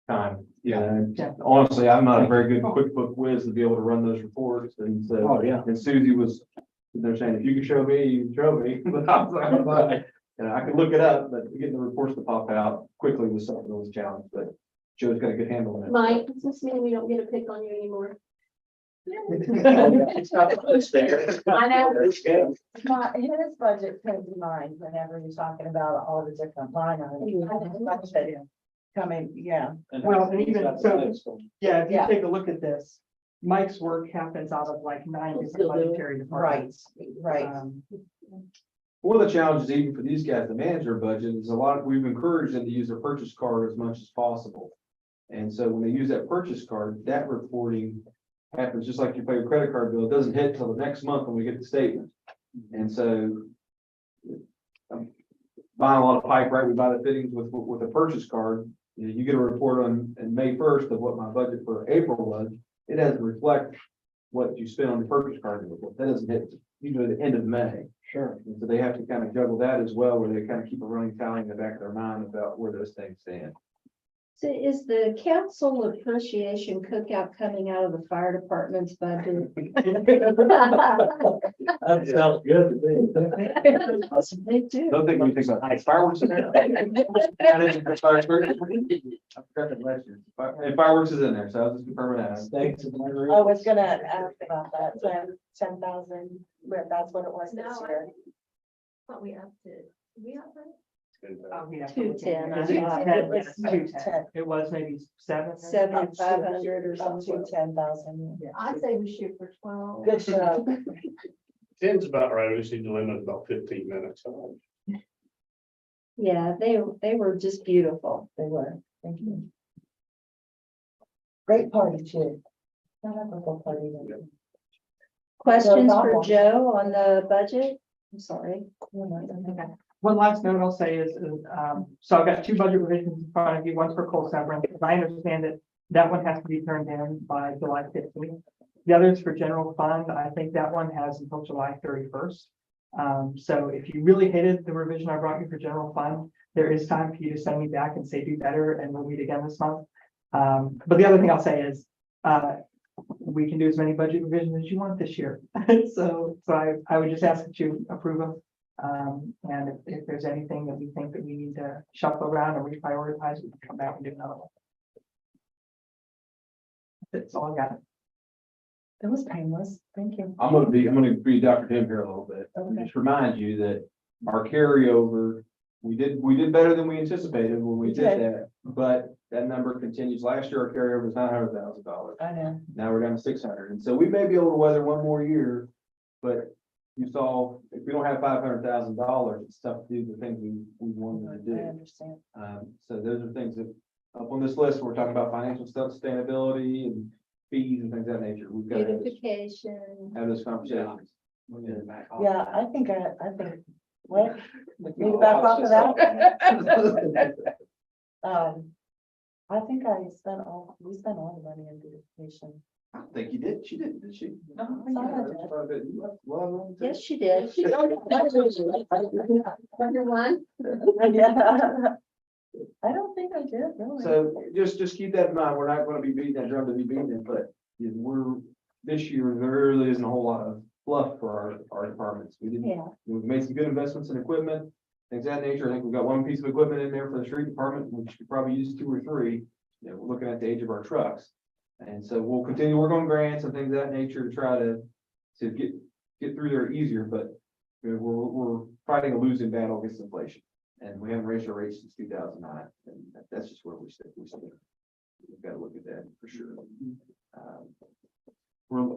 Speaker 3: time.
Speaker 6: Yeah.
Speaker 8: Yeah.
Speaker 3: Honestly, I'm not a very good QuickBook whiz to be able to run those reports, and so.
Speaker 6: Oh, yeah.
Speaker 3: And Susie was, they're saying, if you can show me, you can show me. But I was like, and I could look it up, but getting the reports to pop out quickly was something that was a challenge, but Joe's got a good handle on it.
Speaker 2: Mike, does this mean we don't get to pick on you anymore?
Speaker 6: It's not close there.
Speaker 2: I know.
Speaker 6: It's good.
Speaker 4: His budget comes to mind whenever you're talking about all the different line items. Coming, yeah.
Speaker 8: Well, and even so- yeah, if you
Speaker 4: Yeah.
Speaker 8: take a look at this, Mike's work happens out of like 9 different budgetary departments.
Speaker 4: Right.
Speaker 3: One of the challenges even for these guys, the manager budget, is we've encouraged them to use their purchase card as much as possible. And so when they use that purchase card, that reporting happens just like you pay your credit card bill. It doesn't hit till the next month when we get the statement. And so I'm buying a lot of pipe, right? We buy the fittings with a purchase card. You get a report on May 1st of what my budget for April was. It doesn't reflect what you spent on the purchase card. That doesn't hit usually the end of May.
Speaker 6: Sure.
Speaker 3: And so they have to kind of juggle that as well, where they kind of keep a running tally in the back of their mind about where those things stand.
Speaker 1: So is the council appreciation cookout coming out of the fire department's budget?
Speaker 6: That sounds good to me.
Speaker 1: They do.
Speaker 3: Don't think we think about fireworks in there. I forgot that last year. And fireworks is in there, so I was just confirming that.
Speaker 6: Thanks.
Speaker 4: I was gonna ask about that, 10,000, but that's what it was this
Speaker 9: No,
Speaker 4: year.
Speaker 9: But we upped it. We upped it?
Speaker 8: We have to look at
Speaker 1: 210,
Speaker 8: it.
Speaker 1: I
Speaker 8: Is it
Speaker 1: thought.
Speaker 8: 10?
Speaker 1: It was
Speaker 8: Yes, 210. It was maybe 7.
Speaker 1: 7,500 or
Speaker 4: Up
Speaker 1: something.
Speaker 4: to 10,000.
Speaker 9: I say we shoot for 12.
Speaker 4: Good show.
Speaker 10: 10's about right, we just need to limit about 15 minutes.
Speaker 1: Yeah, they were just beautiful.
Speaker 4: They were, thank you. Great party too. Not a local party.
Speaker 1: Questions for
Speaker 4: problem.
Speaker 1: Joe on the budget? I'm sorry.
Speaker 8: One last note I'll say is, so I've got 2 budget revisions in front of you, one's for coal severance. As I understand it, that one has to be turned in by July 15th. The other is for general fund. I think that one has until July 31st. So if you really hated the revision I brought you for general fund, there is time for you to send me back and say do better, and we'll meet again this month. But the other thing I'll say is, we can do as many budget revisions as you want this year. So I would just ask that you approve them. And if there's anything that we think that we need to shuffle around or reprioritize, we can come back and do another one. That's all I got.
Speaker 4: It was painless, thank you.
Speaker 3: I'm gonna be Dr. Tim here a little bit.
Speaker 4: Okay.
Speaker 3: Just remind you that our carryover, we did better than we anticipated when we did
Speaker 4: Okay.
Speaker 3: that. But that number continues. Last year, our carryover was $900,000.
Speaker 4: I know.
Speaker 3: Now we're down to 600. And so we may be able to weather one more year, but you saw, if we don't have $500,000, it's tough to do the things we wanted to
Speaker 4: I
Speaker 3: do.
Speaker 4: understand.
Speaker 3: So those are things that up on this list, we're talking about financial sustainability and fees and things of that nature. We've got to
Speaker 1: Beautification.
Speaker 3: have those conversations.
Speaker 4: Yeah, I think, what? Need to back off of that? I think we spent all the money in beautification.
Speaker 3: I don't think you did. She did she?
Speaker 4: I thought I did.
Speaker 1: Yes, she did. Number one.
Speaker 4: Yeah. I don't think I did, really.
Speaker 3: So just keep that in mind. We're not going to be beating that drum to be beating it, but this year, there really isn't a whole lot of fluff for our departments.
Speaker 1: Yeah.
Speaker 3: We've made some good investments in equipment, things of that nature. I think we've got one piece of equipment in there for the street department, which could probably use 2 or 3. We're looking at the age of our trucks. And so we'll continue to work on grants and things of that nature to try to get through there easier, but we're fighting a losing battle against inflation. And we haven't raised our rates since 2009, and that's just where we sit. we've got to look at that for sure.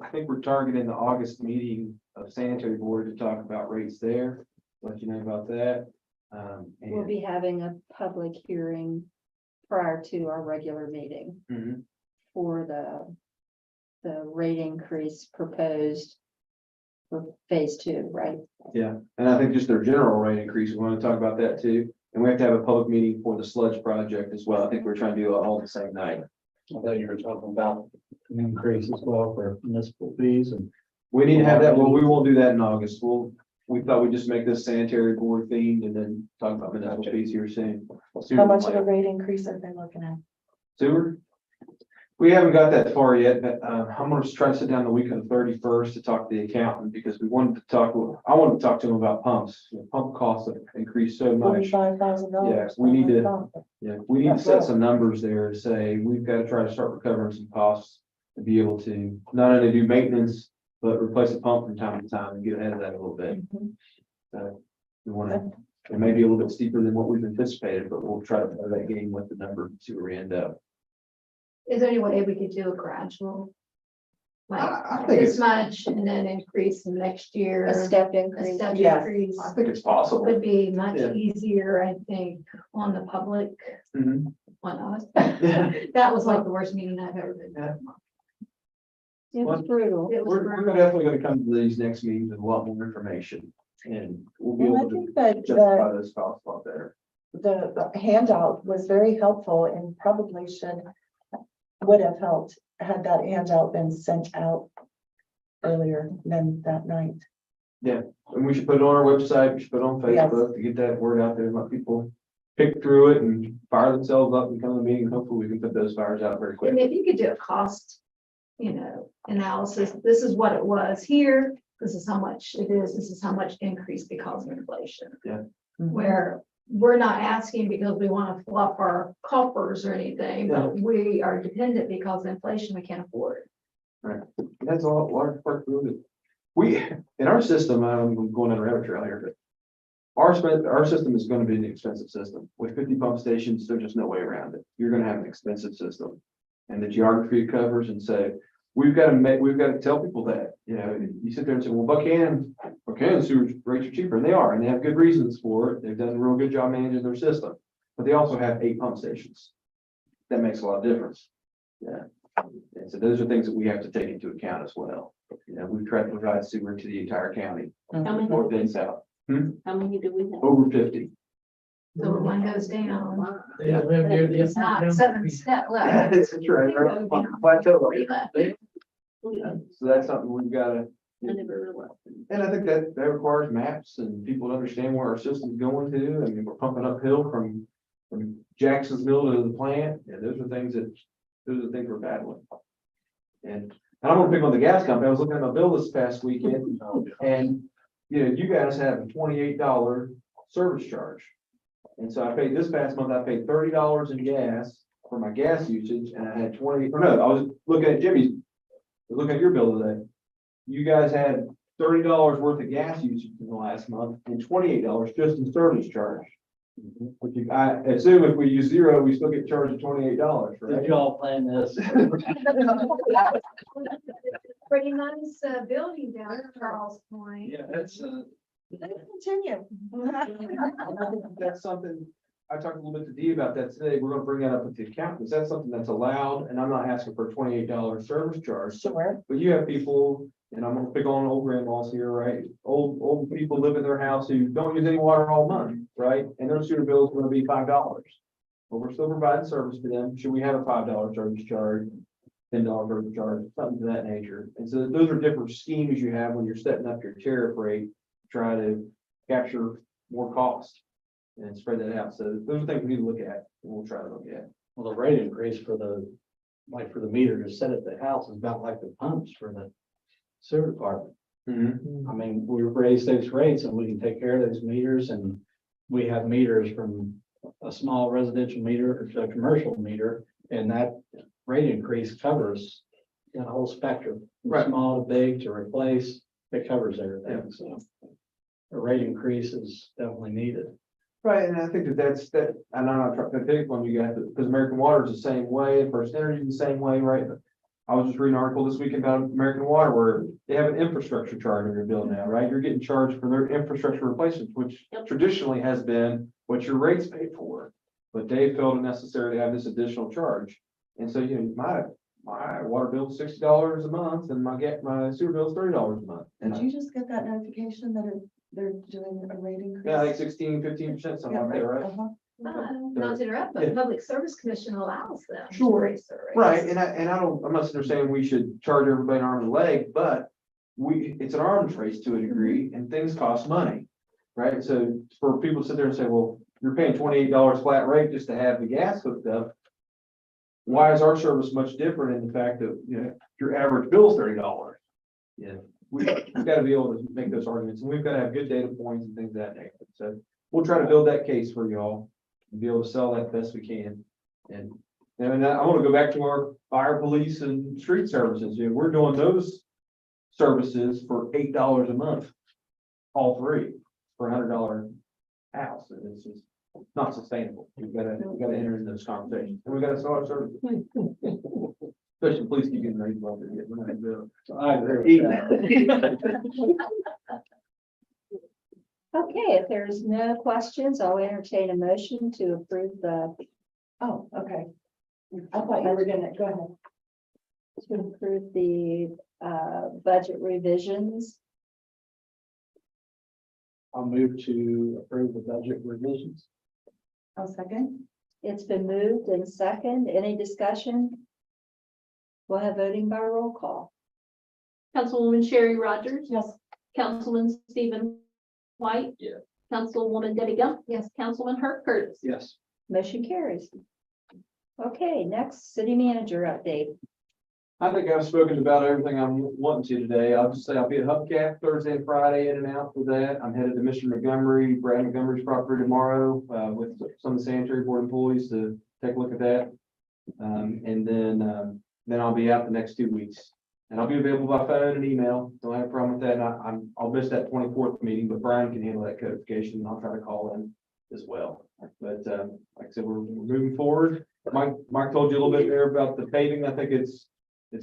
Speaker 3: I think we're targeting the August meeting of sanitary board to talk about rates there, let you know about that.
Speaker 1: We'll
Speaker 3: And
Speaker 1: be having a public hearing prior to our regular meeting
Speaker 3: Mhm.
Speaker 1: for the rate increase proposed for phase 2, right?
Speaker 3: Yeah, and I think just their general rate increase, we want to talk about that too. And we have to have a public meeting for the sludge project as well. I think we're trying to do it all the same night.
Speaker 6: I thought you were talking about an increase as well for municipal fees and.
Speaker 3: We need to have that, well, we won't do that in August. We thought we'd just make this sanitary board themed and then talk about municipal fees here soon.
Speaker 4: How much of a rate increase are they looking at?
Speaker 3: Sewer? We haven't got that far yet, but I'm gonna try to sit down the week of the 31st to talk to the accountant because I wanted to talk to him about pumps. Pump costs have increased so much.
Speaker 4: $45,000.
Speaker 3: Yes, we need to- Yeah, we need to set some numbers there to say, we've got to try to start recovering some costs to be able to not only do maintenance, but replace a pump from time to time and get ahead of that a little bit. So we want to, it may be a little bit steeper than what we've anticipated, but we'll try to play that game with the number, and see where we end up.
Speaker 9: Is there any way we could do a gradual?
Speaker 3: I
Speaker 9: Like
Speaker 3: think
Speaker 9: this
Speaker 3: it's,
Speaker 9: much and then increase the next year?
Speaker 1: A step
Speaker 9: A
Speaker 1: increase.
Speaker 9: step
Speaker 4: Yes.
Speaker 9: increase
Speaker 3: I think it's possible.
Speaker 9: would be much
Speaker 3: Yeah.
Speaker 9: easier, I think, on the public,
Speaker 3: Mhm.
Speaker 9: on us.
Speaker 3: Yeah.
Speaker 9: That was like the worst meeting I've ever been.
Speaker 3: Yeah.
Speaker 1: It was brutal.
Speaker 9: It was
Speaker 3: We're
Speaker 9: brutal.
Speaker 3: definitely going to come to these next meetings with a lot more information and we'll be
Speaker 4: And I
Speaker 3: able to
Speaker 4: think that
Speaker 3: justify those costs a lot better.
Speaker 4: the handout was very helpful and probably would have helped had that handout been sent out earlier than that night.
Speaker 3: And we should put it on our website, we should put it on
Speaker 4: Yes.
Speaker 3: Facebook to get that word out there and let people pick through it and fire themselves up and come to the meeting. Hopefully we can put those fires out very
Speaker 9: And
Speaker 3: quickly.
Speaker 9: if you could do a cost, analysis, this is what it was here, this is how much it is, this is how much increase because of inflation. Where we're not asking because we want to fluff our coffers or anything, but we are dependent because of inflation, we can't afford.
Speaker 3: That's all large part of it. We, in our system, I'm going on a rabbit trail here, but our system is gonna be an expensive system. With 50 pump stations, there's just no way around it. You're gonna have an expensive system. And the geography it covers, and so we've got to tell people that, you sit there and say, well, Buchanan sewer rates are cheaper, and they have good reasons for it. They've done a real good job managing their system, but they also have 8 pump stations. That makes a lot of difference. Yeah. And so those are things that we have to take into account as well. We've tried to provide sewer to the entire county,
Speaker 2: How many,
Speaker 3: north and south,
Speaker 2: how many do we have?
Speaker 3: over 50.
Speaker 9: So when one goes down,
Speaker 7: They live near the.
Speaker 9: it's not 7 step left.
Speaker 3: That's right, right on the plateau.
Speaker 9: Three left.
Speaker 3: So that's something we've got to,
Speaker 2: I never realized.
Speaker 3: and I think that requires maps and people to understand where our system's going to. I mean, we're pumping uphill from Jacksonville to the plant. Those are things we're battling. And I'm gonna pick on the gas company. I was looking at my bill this past weekend and, you guys have a $28 service charge. And so this past month, I paid $30 in gas for my gas usage and I had I was looking at looking at your bill today. You guys had $30 worth of gas usage in the last month and $28 just in service charge. Which I assume if we use 0, we still get charged $28,
Speaker 6: Did
Speaker 3: right?
Speaker 6: you all plan this?
Speaker 9: Pretty nice building down at Charles Point.
Speaker 6: Yeah, that's,
Speaker 4: Continue.
Speaker 3: I think that's something, I talked a little bit to Dee about that today. We're gonna bring that up with the accountants. That's something that's allowed, and I'm not asking for a $28 service charge.
Speaker 4: Sure.
Speaker 3: But you have people, and I'm gonna pick on old grandmas here, right? Old people live in their house who don't use any water all month, right? And their sewer bill is gonna be $5. But we're still providing service to them. Should we have a $5 service charge? $10 service charge, something to that nature. And so those are different schemes you have when you're setting up your tariff rate, to try to capture more cost and spread that out. So those are things we need to look at, and we'll try to look at.
Speaker 6: well, the rate increase for the meter to set at the house is about like the pumps for the sewer department. I mean, we raise those rates and we can take care of those meters and we have meters from a small residential meter to a commercial meter. And that rate increase covers that whole spectrum, from
Speaker 3: Right.
Speaker 6: small to big to replace, it covers everything, so. A rate increase is definitely needed.
Speaker 3: Right, and I think that's, and I'm not trying to pick on you guys, because American Water is the same way, First Energy is the same way, right? But I was just reading an article this week about American Water where they have an infrastructure charge on your bill now, right? You're getting charged for their infrastructure replacements, which
Speaker 2: Yep.
Speaker 3: traditionally has been what your rates pay for. But they felt it necessary to have this additional charge. And so, my water bill is $60 a month and my sewer bill is $30 a month. And
Speaker 4: Did you just get that notification that they're doing a rate increase?
Speaker 3: yeah, like 16-15%, something like that, right?
Speaker 4: Uh-huh.
Speaker 9: Not to interrupt, but Public Service Commission allows them. to
Speaker 3: Sure.
Speaker 9: raise their rates.
Speaker 3: Right, and I'm not saying we should charge everybody an arm and a leg, but it's an arms race to a degree and things cost money. Right, so for people to sit there and say, well, you're paying $28 flat rate just to have the gas hooked up. Why is our service much different in the fact that, your average bill is $30? Yeah, we've got to be able to make those arguments and we've got to have good data points and things of that nature. So we'll try to build that case for y'all and be able to sell that best we can. And I want to go back to our fire, police and street services. We're doing those services for $8 a month. All three for $100 house. And it's just not sustainable. We've got to enter into those conversations and we got to start services. Especially police keep getting raised while they're getting ready to do it. So I agree with that.
Speaker 1: Okay, if there's no questions, I'll entertain a motion to approve
Speaker 4: Oh, okay. I thought you were gonna, go ahead.
Speaker 1: budget revisions.
Speaker 6: I'll move to approve the budget revisions.
Speaker 4: I'll second.
Speaker 1: It's been moved and second. Any discussion? We'll have voting by roll call.
Speaker 2: Councilwoman Sherry Rogers.
Speaker 4: Yes.
Speaker 2: Councilman Stephen White.
Speaker 6: Yeah.
Speaker 2: Councilwoman Debbie Gump.
Speaker 9: Yes.
Speaker 2: Councilman Herb Curtis.
Speaker 6: Yes.
Speaker 1: Motion carries. Okay, next city manager update.
Speaker 3: I think I've spoken about everything I'm wanting to today. I'll just say I'll be at Hubcap Thursday and Friday in and out for that. I'm headed to Mr. Montgomery, Brad Montgomery's property tomorrow, with some of the sanitary board employees to take a look at that. And then I'll be out the next 2 weeks. And I'll be available by phone and email. Don't have a problem with that. And I'll miss that 24th meeting, but Brian can handle that codification and I'll try to call in as well. But, like I said, we're moving forward. Mike told you a little bit there about the paving. I think it's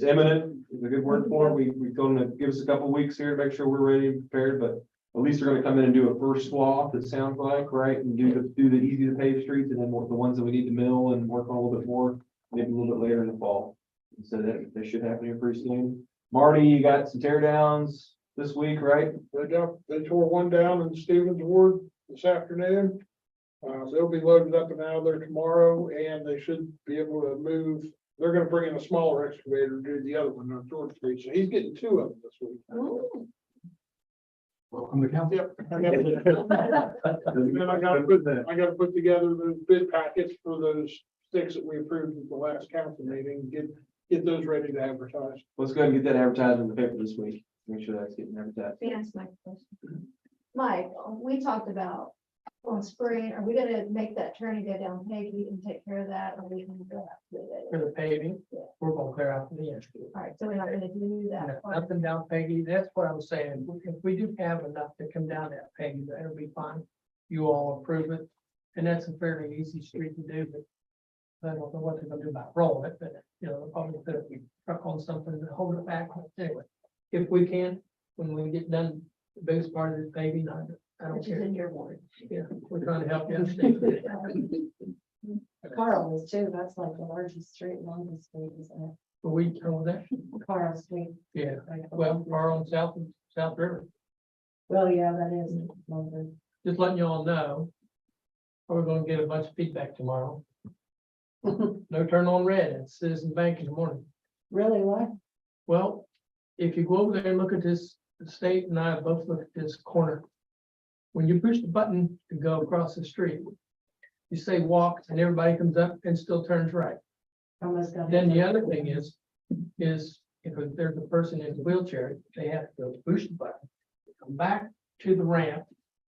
Speaker 3: imminent. It's a good word for it. We told them to give us a couple of weeks here to make sure we're ready and prepared, but at least they're gonna come in and do a first swath, it sounds like, right? And do the easy to pave streets and then the ones that we need to mill and work on a little bit more, maybe a little bit later in the fall. So that they should happen here pretty soon. Marty, you got some tear downs this week, right?
Speaker 12: They tore one down in Stevens Ward this afternoon. They'll be loaded up and out of there tomorrow and they should be able to move. They're gonna bring in a smaller excavator to do the other one on George Street. So he's getting 2 of them this week.
Speaker 5: Welcome to council.
Speaker 12: Yep. And then I gotta put together those bid packets for those sticks that we approved at the last council meeting, get those ready to advertise.
Speaker 3: Let's go ahead and get that advertised in the paper this week. Make sure that's getting advertised.
Speaker 9: Let me ask Mike a question. Mike, we talked about on spring, are we gonna make that turn and go down Peggy and take care of that? Or we can go after
Speaker 7: For
Speaker 9: that?
Speaker 7: the paving, we're gonna clear out the end.
Speaker 9: All right, so we're not gonna do that.
Speaker 7: Up and down Peggy, that's what I'm saying. If we do have enough to come down that Peggy, that'll be fine. You all approve it. And that's a fairly easy street to do, but I don't know what they're gonna do about rolling it, but they'll probably put a truck on something and hold it back. Anyway, if we can, when we get done, the biggest part of the paving, I don't
Speaker 9: Which is
Speaker 7: care.
Speaker 9: in your ward.
Speaker 7: Yeah, we're trying to help you understand.
Speaker 4: Carl is too. That's like the largest street, longest street, isn't
Speaker 7: But we told that,
Speaker 4: it? Carl Street.
Speaker 7: yeah, well, we're on South River.
Speaker 4: Well, yeah, that is longer.
Speaker 7: Just letting you all know. We're gonna get a bunch of feedback tomorrow. No turn on red at Citizen Bank in the morning.
Speaker 4: Really, what?
Speaker 7: Well, if you go over there and look at this, the state and I both look at this corner. When you push the button to go across the street, you say walk and everybody comes up and still turns right.
Speaker 4: Almost got.
Speaker 7: Then the other thing is if there's a person in a wheelchair, they have to go push the button, come back to the ramp.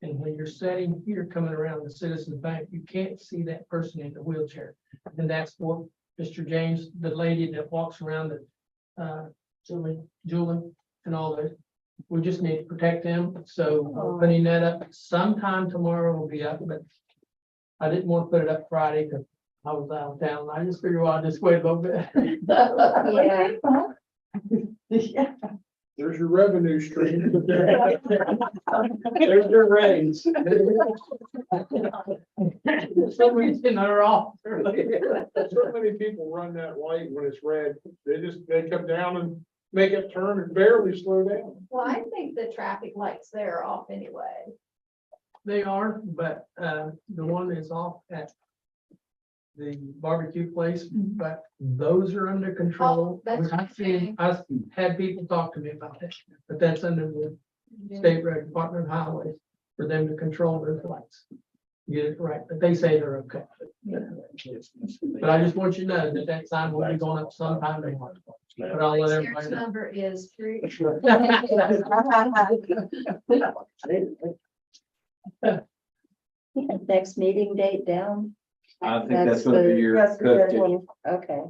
Speaker 7: And when you're sitting here coming around the Citizens Bank, you can't see that person in the wheelchair. And that's what Mr. James, the lady that walks around the Julie and all that. We just need to protect them. So putting that up sometime tomorrow will be up, but I didn't want to put it up Friday because I was out of town. I just figured, well, I'll just wait a little bit.
Speaker 1: Yeah.
Speaker 4: Yeah.
Speaker 12: There's your revenue stream.
Speaker 7: There's your raise. Some reason they're off early.
Speaker 12: So many people run that light when it's red. They come down and make it turn and barely slow down.
Speaker 9: Well, I think the traffic lights there are off anyway.
Speaker 7: They are, but the one is off at the barbecue place, but those are under control.
Speaker 9: Oh, that's
Speaker 7: I've seen, I've had people talk to me about that, but that's under the State Road Department of Highways for them to control those lights. Get it right, but they say they're okay. But I just want you to know that that sign will be going up sometime tomorrow. But I'll let everybody
Speaker 9: Sheriff's
Speaker 7: know.
Speaker 9: number is 3.
Speaker 1: Next meeting date down.
Speaker 3: I think that's gonna be your
Speaker 4: That's good.
Speaker 3: code.
Speaker 1: Okay.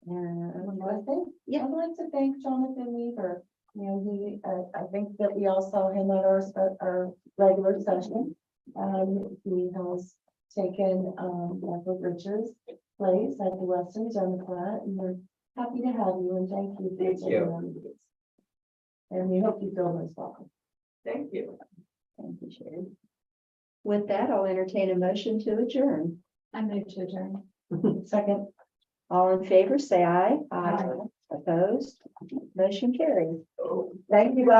Speaker 4: Yeah, I'd like to thank Jonathan Weaver. You know, I think that we all saw him at our regular session. He has taken, Michael Richards' place at the Weston Democrat, and we're happy to have you, and thank you. for
Speaker 11: Thank you.
Speaker 4: taking on these. And we hope you feel most welcome.
Speaker 1: Thank you. Thank you, Sherry. With that, I'll entertain a motion to adjourn.
Speaker 9: I moved to adjourn.
Speaker 4: Second.
Speaker 1: All in favor, say aye. Aye. Opposed? Motion carried. Thank you, guys.